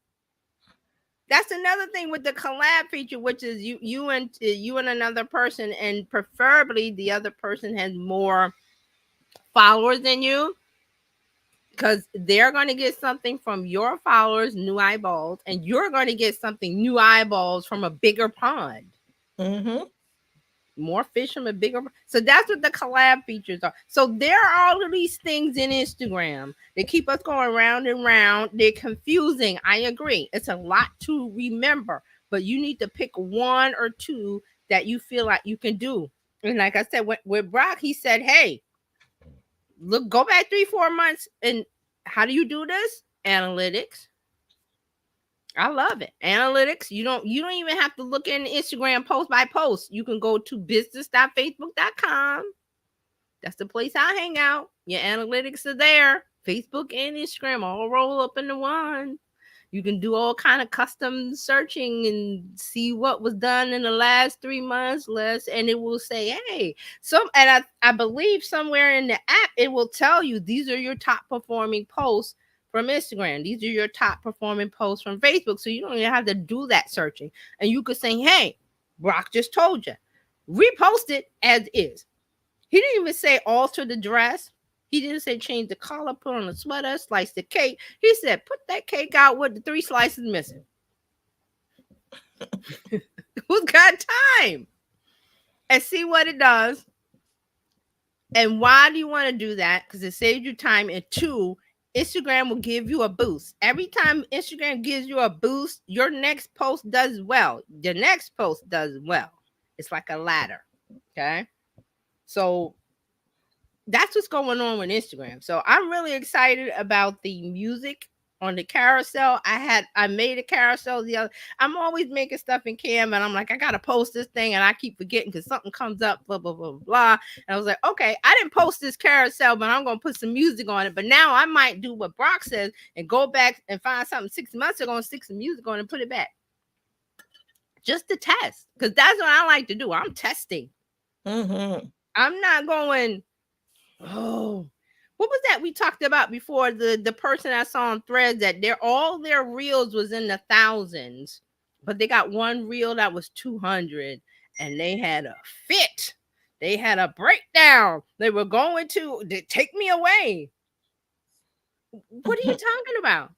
That's another thing with the collab feature, which is you and another person, and preferably the other person has more followers than you, because they're going to get something from your followers, new eyeballs, and you're going to get something, new eyeballs, from a bigger pond. Mm-hmm. More fish from a bigger. So that's what the collab features are. So there are all of these things in Instagram. They keep us going round and round. They're confusing. I agree. It's a lot to remember, but you need to pick one or two that you feel like you can do. And like I said, with Brock, he said, hey, look, go back 3-4 months. And how do you do this? Analytics. I love it. Analytics. You don't even have to look in Instagram post by post. You can go to business.facebook.com. That's the place I hang out. Your analytics are there. Facebook and Instagram all roll up into one. You can do all kind of custom searching and see what was done in the last 3 months, and it will say, hey, and I believe somewhere in the app it will tell you these are your top performing posts from Instagram. These are your top performing posts from Facebook. So you don't even have to do that searching. And you could say, hey, Brock just told you, repost it as is. He didn't even say alter the dress. He didn't say change the color, put on a sweater, slice the cake. He said, put that cake out with the 3 slices missing. Who's got time? And see what it does. And why do you want to do that? Because it saves you time. And 2, Instagram will give you a boost. Every time Instagram gives you a boost, your next post does well. The next post does well. It's like a ladder. Okay. So that's what's going on with Instagram. So I'm really excited about the music on the carousel. I made a carousel I'm always making stuff in Cam, and I'm like, I gotta post this thing, and I keep forgetting because something comes up, blah blah blah blah. And I was like, okay, I didn't post this carousel, but I'm gonna put some music on it. But now I might do what Brock says and go back and find something 6 months ago and stick some music on and put it back, just to test, because that's what I like to do. I'm testing. Mm-hmm. I'm not going, oh, what was that we talked about before? The person I saw on Threads that all their reels was in the thousands, but they got one reel that was 200, and they had a fit. They had a breakdown. They were going to take me away. What are you talking about?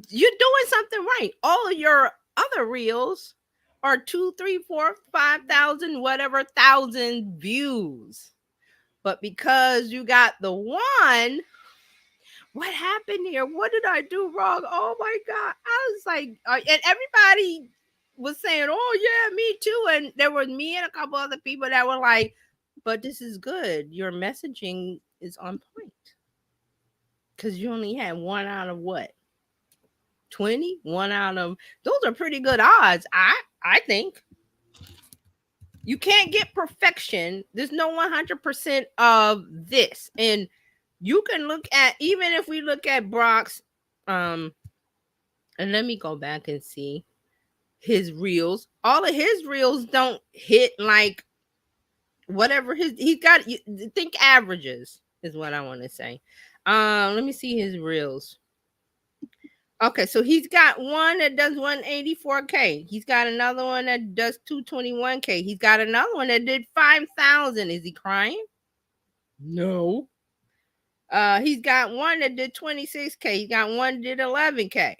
You're doing something right. All of your other reels are 2, 3, 4, 5,000, whatever thousand views. But because you got the one, what happened here? What did I do wrong? Oh my God. I was like, and everybody was saying, oh yeah, me too. And there was me and a couple other people that were like, but this is good. Your messaging is on point. Because you only had 1 out of what? 20? 1 out of, those are pretty good odds. I think. You can't get perfection. There's no 100% of this. And you can look at, even if we look at Brock's, and let me go back and see his reels. All of his reels don't hit like whatever he's got. Think averages is what I want to say. Let me see his reels. Okay, so he's got one that does 184K. He's got another one that does 221K. He's got another one that did 5,000. Is he crying? No. He's got one that did 26K. He got one that did 11K.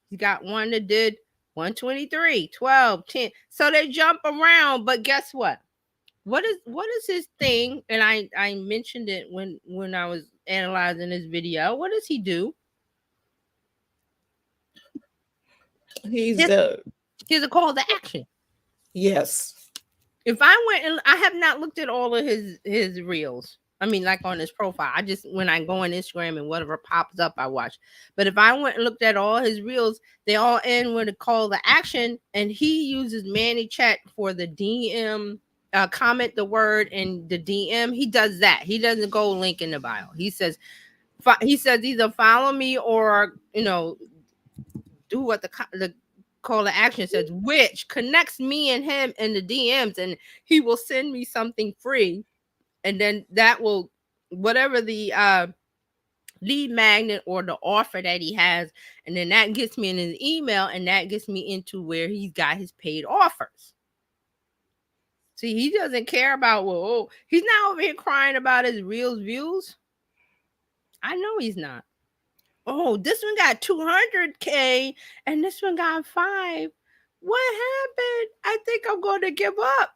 He got one that did 123, 12, 10. So they jump around, but guess what? What is his thing? And I mentioned it when I was analyzing this video. What does he do? He's a call to action. Yes. If I went, and I have not looked at all of his reels. I mean, like on his profile. I just, when I go on Instagram and whatever pops up, I watch. But if I went and looked at all his reels, they all end with a call to action. And he uses ManyChat for the DM, comment the word in the DM. He does that. He doesn't go link in the bio. He says either follow me or, do what the call to action says, which connects me and him in the DMs, and he will send me something free, and then that will whatever the lead magnet or the offer that he has, and then that gets me in his email, and that gets me into where he's got his paid offers. See, he doesn't care about, well, oh, he's not over here crying about his Reels views. I know he's not. Oh, this one got 200K and this one got 5. What happened? I think I'm going to give up.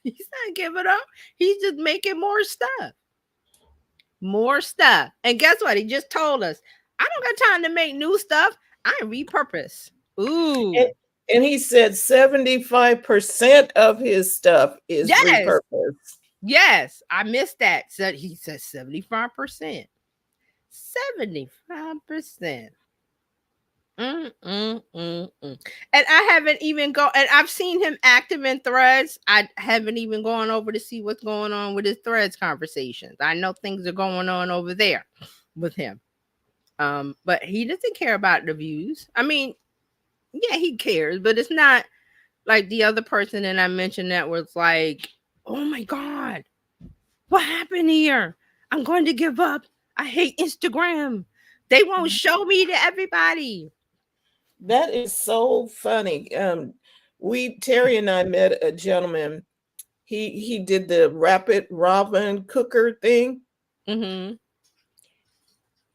He's not giving up. He's just making more stuff. More stuff. And guess what? He just told us, I don't got time to make new stuff. I repurpose. Ooh. And he said 75% of his stuff is Yes. repurposed. Yes, I missed that. So he said 75%. 75%. And I haven't even and I've seen him active in threads. I haven't even gone over to see what's going on with his threads conversations. I know things are going on over there with him. But he doesn't care about the views. I mean, yeah, he cares, but it's not like the other person that I mentioned that was like, oh my God, what happened here? I'm going to give up. I hate Instagram. They won't show me to everybody. That is so funny. Terry and I met a gentleman. He did the rapid ramen cooker thing. Mm-hmm.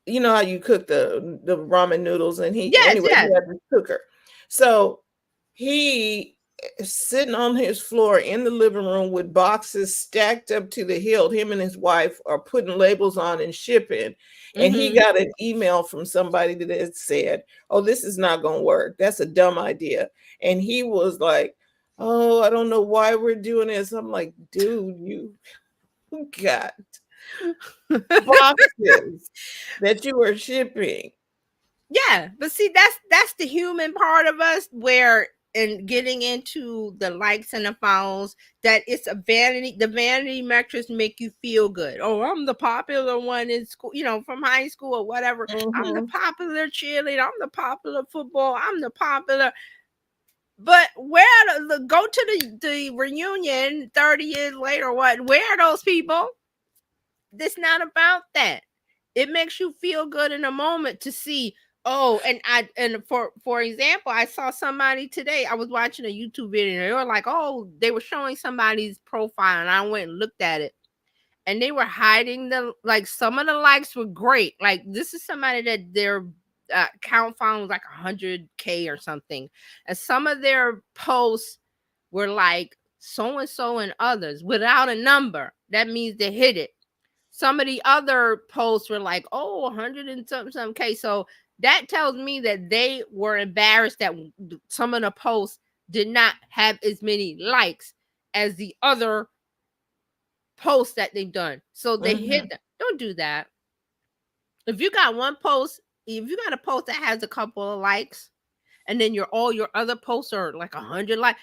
You know how you cook the ramen noodles, and he Yes. he had the cooker. So he is sitting on his floor in the living room with boxes stacked up to the hilt. Him and his wife are putting labels on and shipping. And he got an email from somebody that said, oh, this is not going to work. That's a dumb idea. And he was like, oh, I don't know why we're doing this. I'm like, dude, you got boxes that you are shipping. Yeah, but see, that's the human part of us, where and getting into the likes and the follows, that it's a vanity. The vanity metrics make you feel good. Oh, I'm the popular one in school, from high school or whatever. I'm the popular cheerleader. I'm the popular football. I'm the popular. But go to the reunion 30 years later? What? Where are those people? It's not about that. It makes you feel good in a moment to see. Oh, and for example, I saw somebody today. I was watching a YouTube video, and they were like, oh, they were showing somebody's profile, and I went and looked at it, and they were hiding some of the likes were great. Like, this is somebody that their count found was like 100K or something, and some of their posts were like so and so and others without a number. That means they hit it. Some of the other posts were like, oh, 100 and something K. So that tells me that they were embarrassed that some of the posts did not have as many likes as the other posts that they've done. So they hit them. Don't do that. If you got one post, if you got a post that has a couple of likes, and then all your other posts are like 100 likes,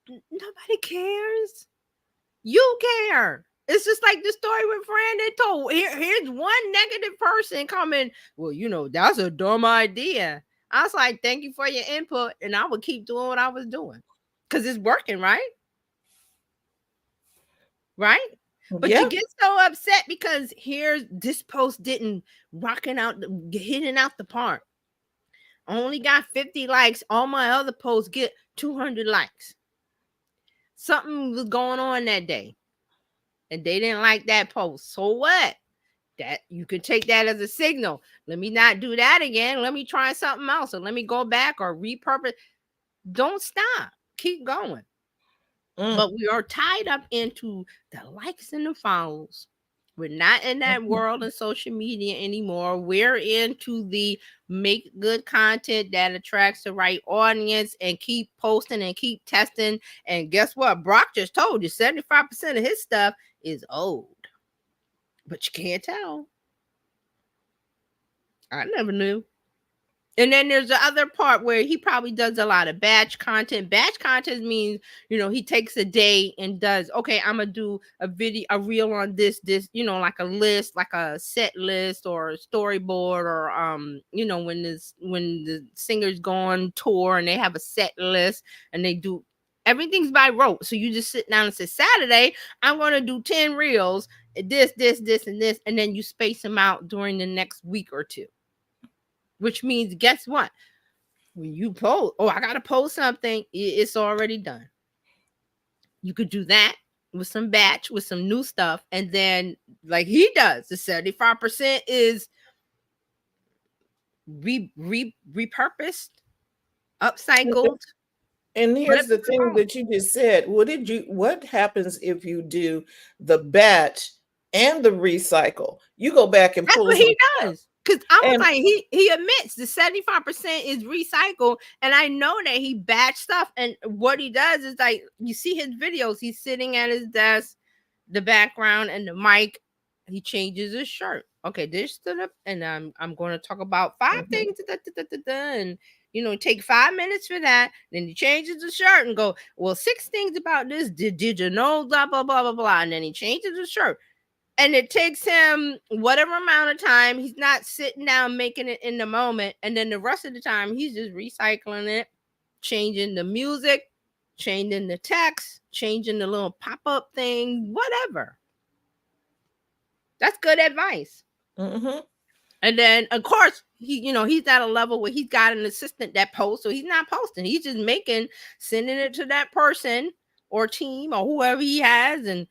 nobody cares. You care. It's just like the story with Brandon told. Here's one negative person coming. Well, that's a dumb idea. I was like, thank you for your input, and I would keep doing what I was doing because it's working, right? Right? But you get so upset because this post didn't hitting out the park. I only got 50 likes. All my other posts get 200 likes. Something was going on that day, and they didn't like that post. So what? That you can take that as a signal. Let me not do that again. Let me try something else, or let me go back or repurpose. Don't stop. Keep going. But we are tied up into the likes and the follows. We're not in that world of social media anymore. We're into the make good content that attracts the right audience, and keep posting and keep testing. And guess what? Brock just told you 75% of his stuff is old. But you can't tell. I never knew. And then there's the other part where he probably does a lot of batch content. Batch content means, he takes a day and does, okay, I'm going to do a reel on this, like a list, like a set list or a storyboard, or, when the singers go on tour and they have a set list and they do Everything's by rote. So you just sit down and say, Saturday, I'm going to do 10 reels, this, and this. And then you space them out during the next week or two. Which means, guess what? When you post, I got to post something, it's already done. You could do that with some batch, with some new stuff. And then, like he does, the 75% is repurposed, upcycled. And here's the thing that you just said. What happens if you do the batch and the recycle? You go back and pull. That's what he does. Because I was like, he admits the 75% is recycled. And I know that he batch stuff. And what he does is, like, you see his videos, he's sitting at his desk, the background and the mic, he changes his shirt. Okay, this stood up, and I'm going to talk about 5 things. And take 5 minutes for that. Then he changes the shirt and go, well, 6 things about this. Did you know? Blah blah blah blah blah. And then he changes the shirt, and it takes him whatever amount of time. He's not sitting down making it in the moment, and then the rest of the time he's just recycling it, changing the music, changing the text, changing the little pop-up thing, whatever. That's good advice. Mm-hmm. And then, of course, he's at a level where he's got an assistant that posts, so he's not posting. He's just sending it to that person or team or whoever he has. And,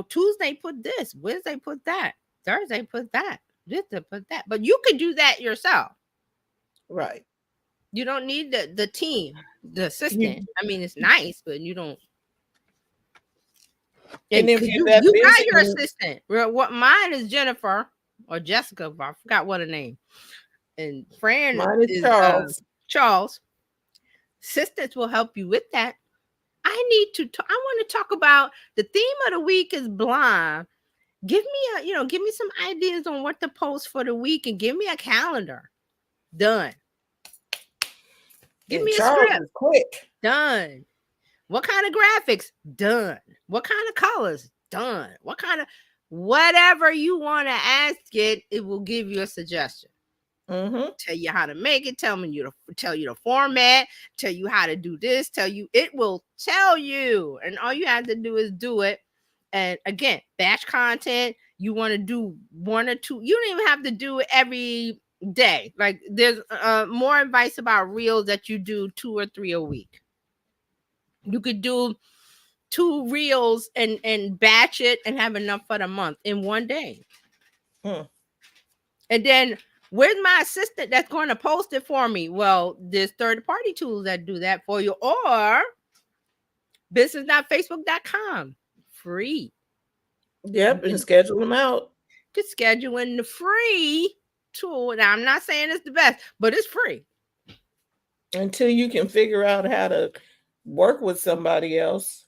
Tuesday put this, Wednesday put that, Thursday put that, this put that. But you could do that yourself. Right. You don't need the team, the assistant. I mean, it's nice, but you don't. And if you got your assistant. What mine is Jennifer or Jessica, I forgot what her name. And Fran is Charles. Assistants will help you with that. I want to talk about the theme of the week is blind. Give me some ideas on what to post for the week, and give me a calendar. Done. Give me a script. Quick. Done. What kind of graphics? Done. What kind of colors? Done. Whatever you want to ask it, it will give you a suggestion. Mm-hmm. Tell you how to make it. Tell you the format. Tell you how to do this. It will tell you, and all you have to do is do it. And again, batch content. You want to do 1 or 2. You don't even have to do it every day. Like, there's more advice about reels that you do 2 or 3 a week. You could do 2 reels and batch it and have enough for the month in one day. And then, where's my assistant that's going to post it for me? Well, there's third-party tools that do that for you, or business.facebook.com. Free. Yep, and schedule them out. Just schedule in the free tool. Now, I'm not saying it's the best, but it's free. Until you can figure out how to work with somebody else.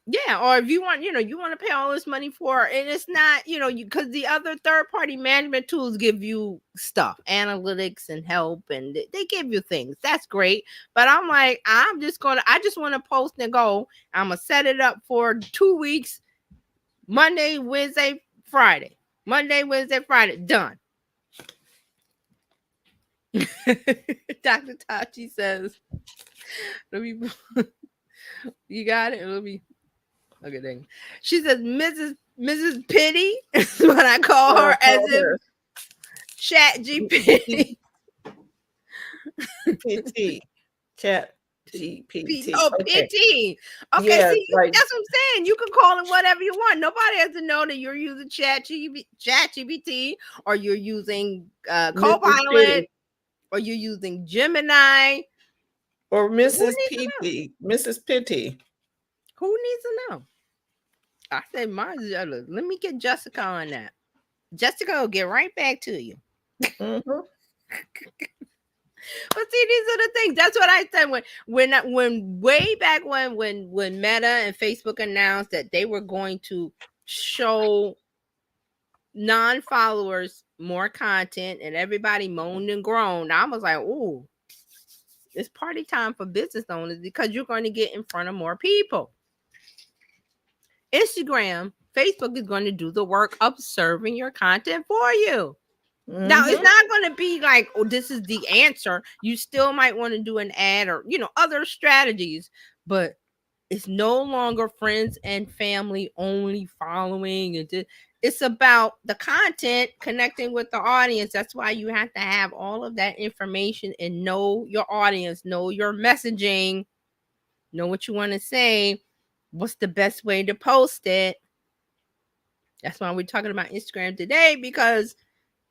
Yeah, or if you want, you want to pay all this money for, and it's not, because the other third-party management tools give you stuff, analytics and help, and they give you things. That's great. But I'm like, I just want to post and go. I'm going to set it up for 2 weeks, Monday, Wednesday, Friday. Monday, Wednesday, Friday. Done. Dr. Tachi says, you got it? Let me. Okay, dang. She says, Mrs. Pity is what I call her, as if Chat GPT. PT. Chat GPT. Oh, okay. PT. Okay, Yeah, see, that's what I'm saying. You can call it whatever you want. Nobody has to know that you're using Chat GPT, or you're using Copilot, or you're using Gemini. Or Mrs. PT. Mrs. Pity. Who needs to know? I said, let me get Jessica on that. Jessica will get right back to you. Mm-hmm. But see, these are the things. That's what I said when way back when Meta and Facebook announced that they were going to show non-followers more content, and everybody moaned and groaned. I was like, "Ooh, it's party time for business owners, because you're going to get in front of more people." Instagram, Facebook is going to do the work of serving your content for you. Mm-hmm. Now, it's not going to be like, oh, this is the answer. You still might want to do an ad or, other strategies, but It's no longer friends and family only following. It's about the content connecting with the audience. That's why you have to have all of that information and know your audience, know your messaging, know what you want to say, what's the best way to post it. That's why we're talking about Instagram today, because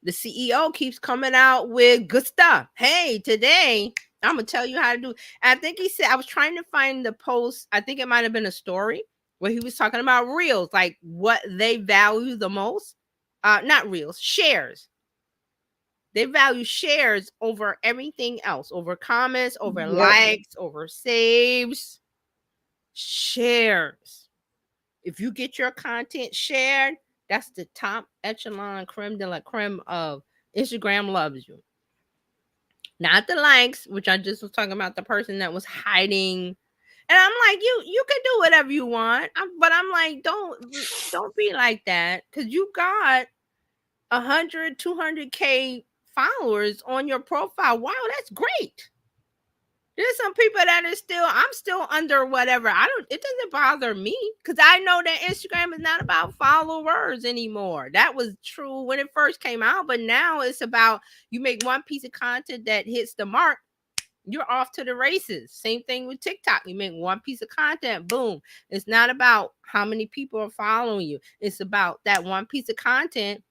the CEO keeps coming out with good stuff. Hey, today I'm gonna tell you how to do. I think he said, I was trying to find the post. I think it might have been a story where he was talking about reels, like what they value the most. Not reels, shares. They value shares over everything else, over comments, over Yep. likes, over saves. Shares. If you get your content shared, that's the top echelon, creme de la creme of Instagram loves you. Not the likes, which I just was talking about, the person that was hiding. And I'm like, you can do whatever you want. But I'm like, don't be like that, because you got 100, 200K followers on your profile. Wow, that's great. There's some people that are I'm still under whatever. It doesn't bother me, because I know that Instagram is not about followers anymore. That was true when it first came out, but now it's about, you make one piece of content that hits the mark, you're off to the races. Same thing with TikTok. You make one piece of content, boom. It's not about how many people are following you. It's about that one piece of content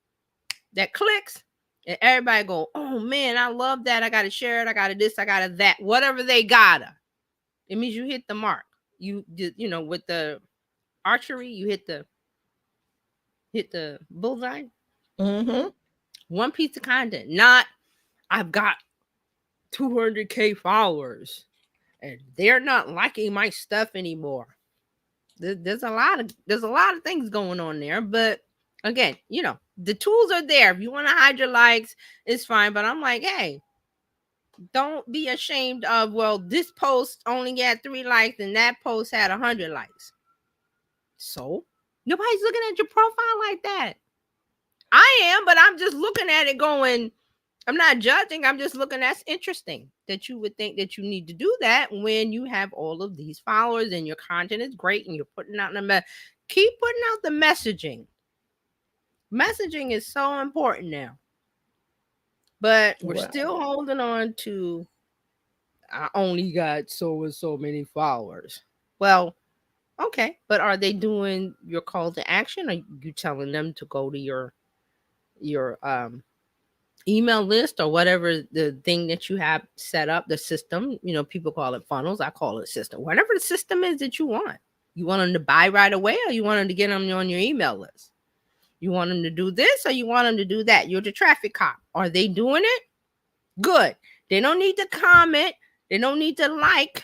that clicks, and everybody go, oh man, I love that. I gotta share it. I gotta this, I gotta that. Whatever they gotta. It means you hit the mark. You know, with the archery, you hit the bullseye. Mm-hmm. One piece of content. Not, I've got 200K followers and they're not liking my stuff anymore. There's a lot of things going on there, but again, you know, the tools are there. If you want to hide your likes, it's fine. But I'm like, hey, don't be ashamed of, well, this post only had 3 likes and that post had 100 likes. So nobody's looking at your profile like that. I am, but I'm just looking at it going, I'm not judging. I'm just looking, that's interesting that you would think that you need to do that when you have all of these followers and your content is great and you're putting out keep putting out the messaging. Messaging is so important now. But we're still holding on to, I only got so and so many followers. Well, okay, but are they doing your call to action? Are you telling them to go to your email list or whatever the thing that you have set up, the system? You know, people call it funnels. I call it system. Whatever the system is that you want. You want them to buy right away, or you want them to get them on your email list? You want them to do this, or you want them to do that? You're the traffic cop. Are they doing it? Good. They don't need to comment. They don't need to like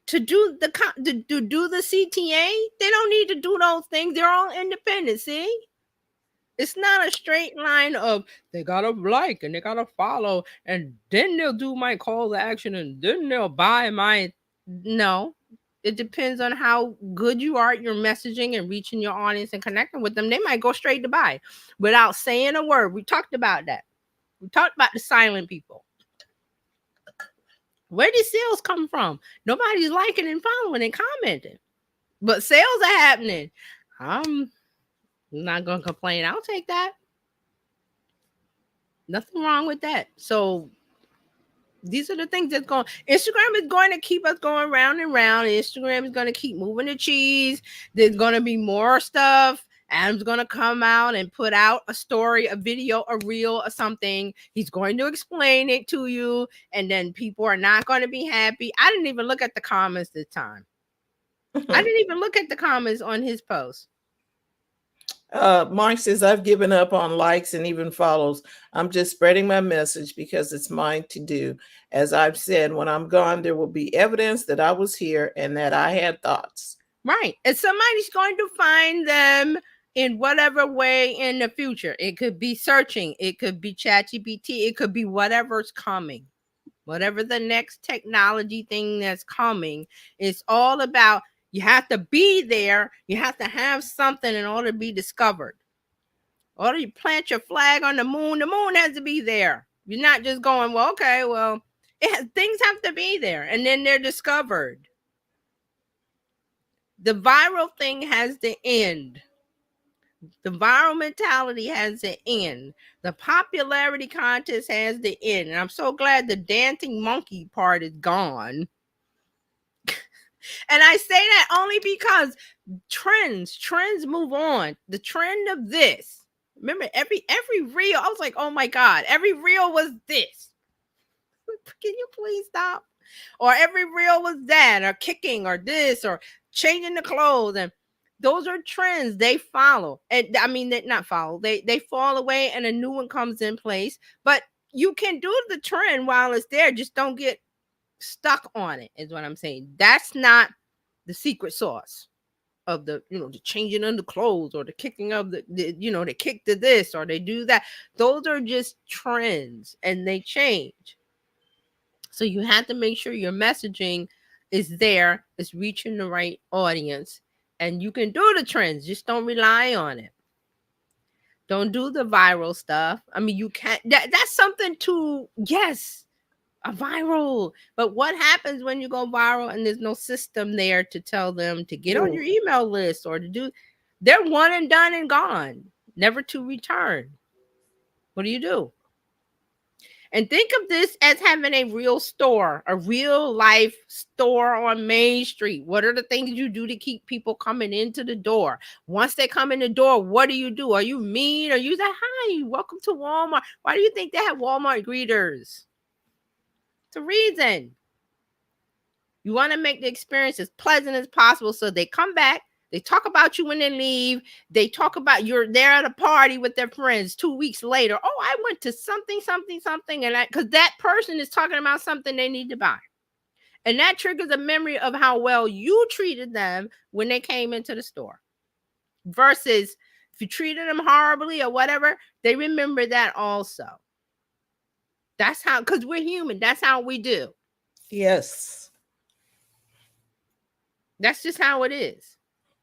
to do the CTA. They don't need to do those things. They're all independent. See, it's not a straight line of they gotta like and they gotta follow and then they'll do my call to action and then they'll buy my. No, it depends on how good you are at your messaging and reaching your audience and connecting with them. They might go straight to buy without saying a word. We talked about that. We talked about the silent people. Where did sales come from? Nobody's liking and following and commenting, but sales are happening. I'm not going to complain. I'll take that. Nothing wrong with that. So these are the things that's going. Instagram is going to keep us going round and round. Instagram is going to keep moving the cheese. There's going to be more stuff. Adam's going to come out and put out a story, a video, a reel, or something. He's going to explain it to you, and then people are not going to be happy. I didn't even look at the comments this time. I didn't even look at the comments on his post. Mark says, I've given up on likes and even follows. I'm just spreading my message because it's mine to do. As I've said, when I'm gone, there will be evidence that I was here and that I had thoughts. Right. And somebody's going to find them in whatever way in the future. It could be searching. It could be ChatGPT. It could be whatever's coming. Whatever the next technology thing that's coming. It's all about, you have to be there. You have to have something in order to be discovered. Or you plant your flag on the moon has to be there. You're not just going, well, okay, well, things have to be there. And then they're discovered. The viral thing has to end. The viral mentality has to end. The popularity contest has to end. And I'm so glad the dancing monkey part is gone. And I say that only because trends move on. The trend of this. Remember, every reel, I was like, oh my God, every reel was this. Can you please stop? Or every reel was that, or kicking, or this, or changing the clothes. And those are trends they follow. And I mean, they not follow, they fall away and a new one comes in place. But you can do the trend while it's there. Just don't get stuck on it, is what I'm saying. That's not the secret sauce of the, the changing of the clothes, or the kicking of the they kick to this, or they do that. Those are just trends and they change. So you have to make sure your messaging is there, it's reaching the right audience, and you can do the trends. Just don't rely on it. Don't do the viral stuff. I mean, you can't. That's something to, yes, a viral. But what happens when you go viral and there's no system there to tell them to get on your email list or to do? They're one and done and gone, never to return. What do you do? And think of this as having a real store, a real life store on Main Street. What are the things you do to keep people coming into the door? Once they come in the door, what do? Are you mean? Are you say, hi, welcome to Walmart? Why do you think they have Walmart greeters? It's a reason. You want to make the experience as pleasant as possible so they come back. They talk about you when they leave. They talk about you're there at a party with their friends 2 weeks later. Oh, I went to something. And because that person is talking about something they need to buy. And that triggers a memory of how well you treated them when they came into the store. Versus if you treated them horribly or whatever, they remember that also. That's how, because we're human. That's how we do. Yes. That's just how it is.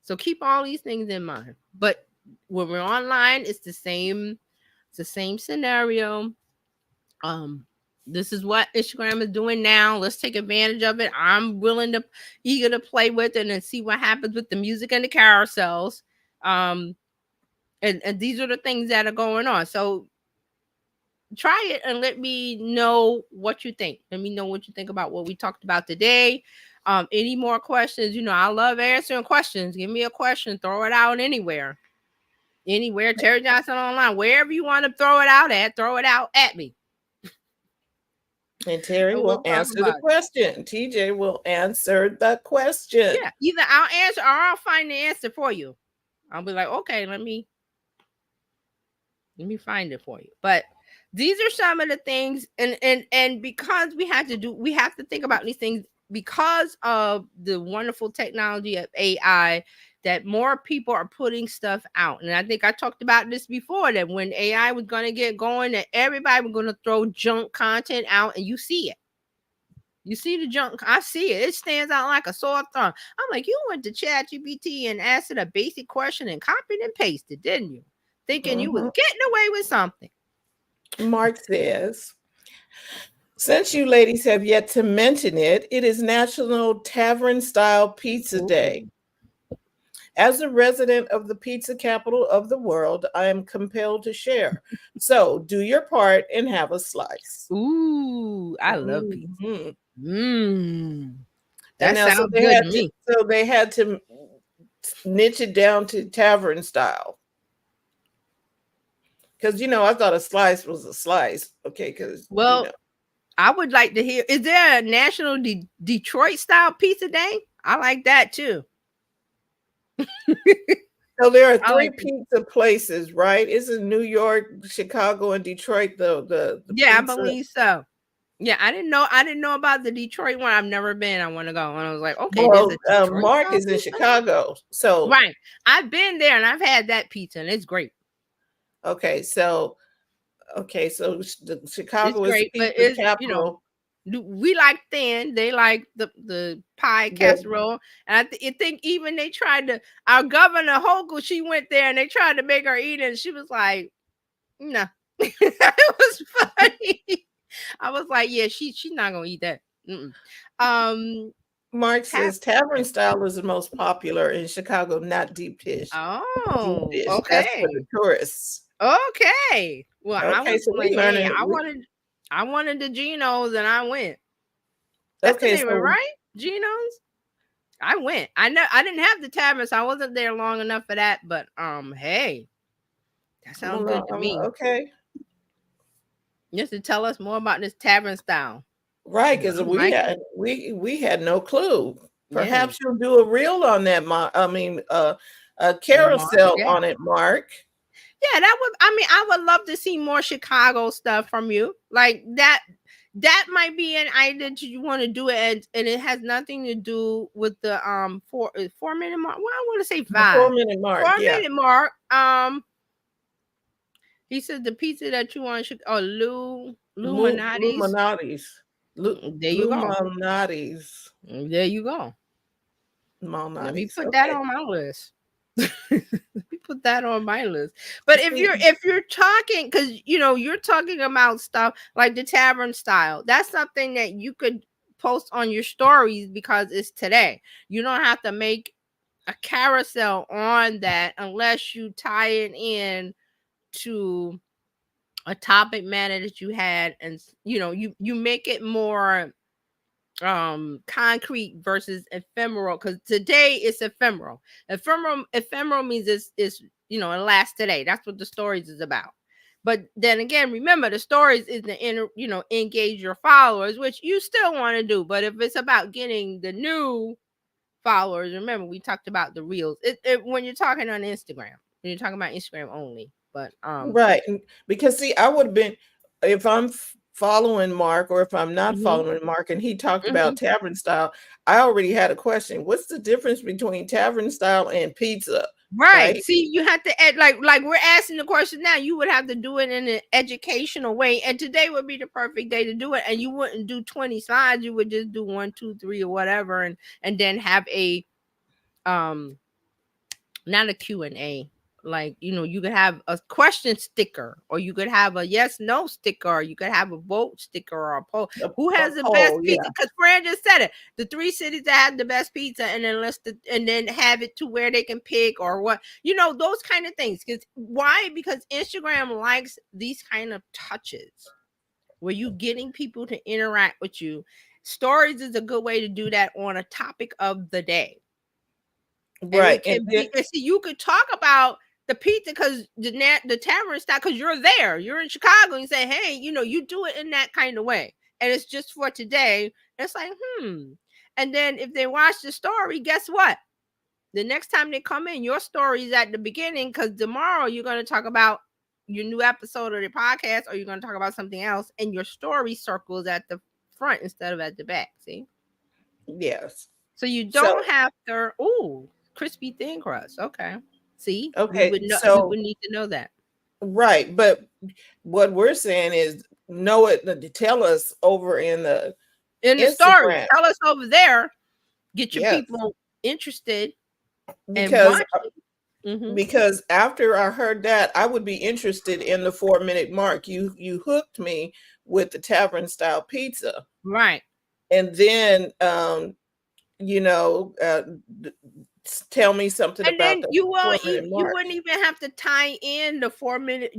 So keep all these things in mind. But when we're online, it's the same scenario. This is what Instagram is doing now. Let's take advantage of it. I'm eager to play with it and see what happens with the music and the carousels. And these are the things that are going on. So try it and let me know what you think. Let me know what you think about what we talked about today. Any more questions? I love answering questions. Give me a question, throw it out anywhere. Terry Johnson Online, wherever you want to throw it out at me. And Terry will answer the question. TJ will answer the question. Yeah, either I'll answer or I'll find the answer for you. I'll be like, okay, let me find it for you. But these are some of the things, and because we have to think about these things because of the wonderful technology of AI, that more people are putting stuff out. And I think I talked about this before, that when AI was going to get going, that everybody was going to throw junk content out, and you see it. You see the junk. I see it. It stands out like a sore thumb. I'm like, you went to ChatGPT and asked it a basic question and copied and pasted, didn't you? Thinking you was getting away with something. Mark says, since you ladies have yet to mention it, it is National Tavern Style Pizza Day. As a resident of the pizza capital of the world, I am compelled to share. So do your part and have a slice. Ooh, I love pizza. That sounds good to me. So they had to niche it down to tavern style. Because, I thought a slice was a slice. Okay, because, I would like to hear, is there a National Detroit style pizza day? I like that too. So there are three pizza places, right? Isn't New York, Chicago, and Detroit the yeah, pizza? I believe so. Yeah, I didn't know about the Detroit one. I've never been. I want to go. And I was like, okay. Well, Mark is in Chicago, so right. I've been there and I've had that pizza, and it's great. Okay, so the Chicago is pizza capital. We like thin. They like the pie casserole, and I think even they tried to. Our Governor Hochul, she went there and they tried to make her eat it, and she was like, "No." It was funny. I was like, "Yeah, she's not gonna eat that." Mark says tavern style is the most popular in Chicago, not deep dish. Oh, Deep dish, okay. that's for the tourists. Okay. Well, I Okay, was so like, we hey, learning. I wanted the Geno's and I went. That's the Okay, name of it, right? Geno's. I went. I know I didn't have the tavern, so I wasn't there long enough for that. But hey, that sounds good to me. Okay. Just to tell us more about this tavern style. Right, because we had no clue. Perhaps you'll do a reel on that. A carousel on it, Mark. Yeah, that would. I mean, I would love to see more Chicago stuff from you, like that. That might be an idea that you want to do it, and it has nothing to do with the 4 minute mark. Well, I want to say 5. 4 minute mark. 4 minute mark. He said the pizza that you want should. Oh, Luminati's. There you go. Luminati's. There you go. Let me put that on my list. Let me put that on my list. But if you're talking, because you're talking about stuff like the tavern style, that's something that you could post on your stories because it's today. You don't have to make a carousel on that unless you tie it in to a topic matter that you had, and you make it more concrete versus ephemeral, because today it's ephemeral. Ephemeral means it's it lasts today. That's what the stories is about. But then again, remember, the stories is to engage your followers, which you still want to do. But if it's about getting the new followers, remember we talked about the reels. When you're talking on Instagram, when you're talking about Instagram only. But right, because see, I would have been, if I'm following Mark or if I'm not following Mark and he talked about tavern style, I already had a question. What's the difference between tavern style and pizza? Right. See, you have to add, like we're asking the question now. You would have to do it in an educational way, and today would be the perfect day to do it. And you wouldn't do 20 slides. You would just do 1, 2, 3 or whatever, and then have a not a Q&A. Like, you could have a question sticker, or you could have a yes, no sticker, or you could have a vote sticker or a poll. Who has the best pizza? Because Fran just said it. The 3 cities that have the best pizza, and then have it to where they can pick or what, those kind of things. Why? Because Instagram likes these kind of touches where you getting people to interact with you. Stories is a good way to do that on a topic of the day. Right. And see, you could talk about the pizza because the tavern style, because you're there, you're in Chicago, and you say, hey, you do it in that kind of way, and it's just for today. It's like, and then if they watch the story, guess what? The next time they come in, your story is at the beginning, because tomorrow you're going to talk about your new episode of the podcast, or you're going to talk about something else, and your story circles at the front instead of at the back. See? Yes. So you don't have to. Ooh, crispy thin crust. Okay. See? Okay. We would need to know that. Right. But what we're saying is know it, tell us over in the story. Tell us over there. Get your people interested. Because after I heard that, I would be interested in the 4-minute mark. You hooked me with the tavern style pizza. Right. And then tell me something and about then you wouldn't even have to tie in the 4-minute.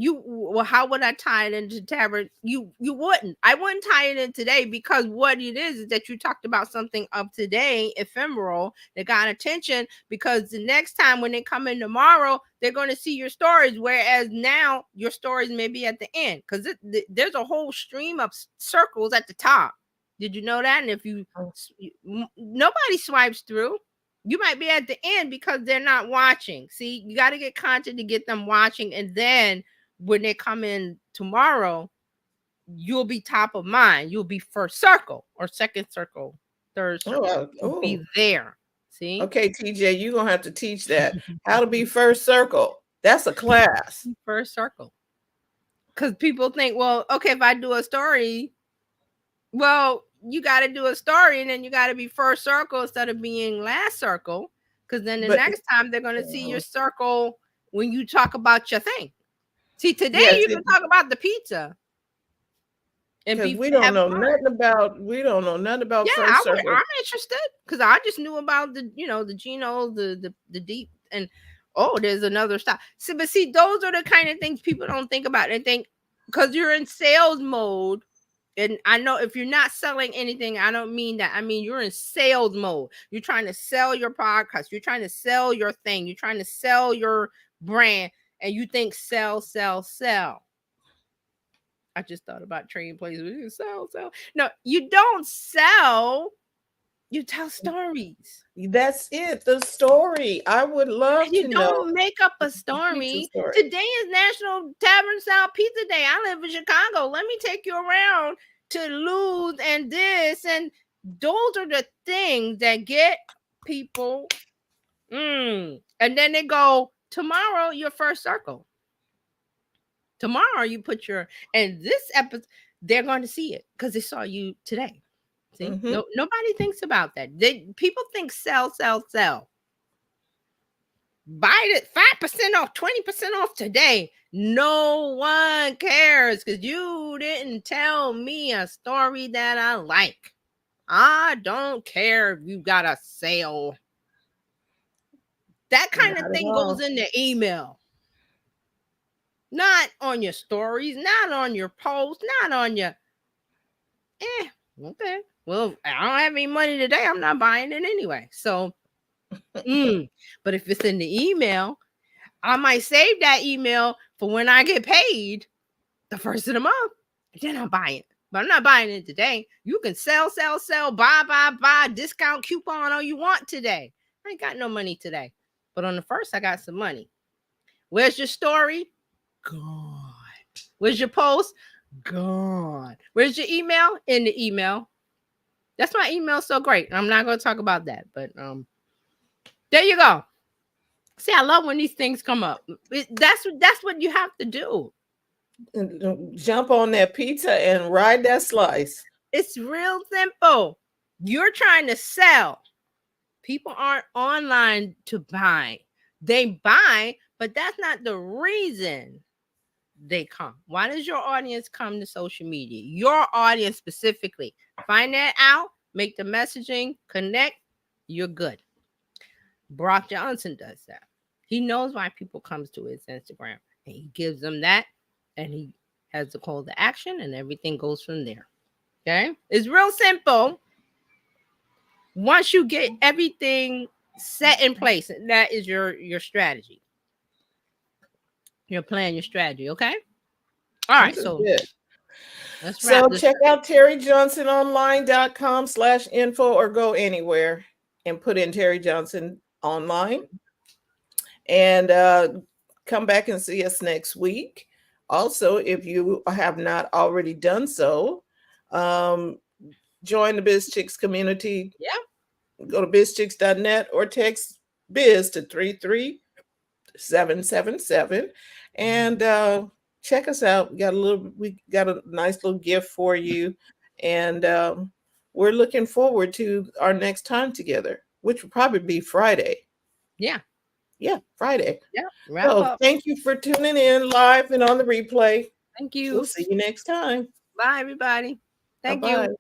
How would I tie it into tavern? You wouldn't. I wouldn't tie it in today, because what it is that you talked about something of today, ephemeral, that got attention, because the next time when they come in tomorrow, they're going to see your stories, whereas now your stories may be at the end, because there's a whole stream of circles at the top. Did you know that? And if nobody swipes through, you might be at the end because they're not watching. See, you got to get content to get them watching. And then when they come in tomorrow, you'll be top of mind. You'll be first circle or second circle, third circle. You'll be there. See? Okay, TJ, you're going to have to teach that. How to be first circle. That's a class. First circle. Because people think, well, okay, if I do a story, well, you got to do a story, and then you got to be first circle instead of being last circle, because then next time they're going to see your circle when you talk about your thing. See, today you can talk about the pizza. And Because be we don't have know fun. nothing about Yeah, First Circle. I'm interested because I just knew about the the Geno, the deep, and oh, there's another stop. See, but see, those are the kind of things people don't think about. They think because you're in sales mode, and I know if you're not selling anything, I don't mean that. I mean you're in sales mode. You're trying to sell your podcast. You're trying to sell your thing. You're trying to sell your brand, and you think sell, sell, sell. I just thought about trading places. Sell, sell. No, you don't sell. You tell stories. That's it. The story. I would love And you to know don't make up a the pizza story. story. Today is National Tavern Style Pizza Day. I live in Chicago. Let me take you around to Lou's and this. And those are the things that get people. And then they go, tomorrow, your first circle. Tomorrow, you put your, and this episode, they're going to see it because they saw you today. See, no, nobody thinks about that. People think sell, sell, sell. Buy it 5% off, 20% off today. No one cares because you didn't tell me a story that I like. I don't care if you got a sale. That kind Not of at thing all. goes in the email. Not on your stories, not on your posts, not on your okay. Well, I don't have any money today. I'm not buying it anyway. So, but if it's in the email, I might save that email for when I get paid the first of the month. Then I'll buy it. But I'm not buying it today. You can sell, sell, sell, buy, discount coupon all you want today. I ain't got no money today. But on the first, I got some money. Where's your story? Gone. Where's your post? Gone. Where's your email? In the email. That's why email's so great. I'm not going to talk about that, but there you go. See, I love when these things come up. That's what you have to do. Jump on that pizza and ride that slice. It's real simple. You're trying to sell. People aren't online to buy. They buy, but that's not the reason they come. Why does your audience come to social media? Your audience specifically. Find that out, make the messaging, connect, you're good. Brock Johnson does that. He knows why people comes to his Instagram. And he gives them that, and he has the call to action, and everything goes from there. Okay? It's real simple. Once you get everything set in place, that is your strategy. Your plan, your strategy, okay? All right, so good. Let's So wrap check out terryjohnsononline.com/info or go anywhere and put in Terry Johnson Online and come back and see us next week. Also, if you have not already done so, join the Bizchicks community. Yeah. Go to bizchicks.net or text biz to 33777 and check us out. We got a nice little gift for you, and we're looking forward to our next time together, which will probably be Friday. Yeah, Friday. Yeah. Wrap So up. thank you for tuning in live and on the replay. Thank you. We'll see you next time. Bye, everybody. Thank Bye-bye. you.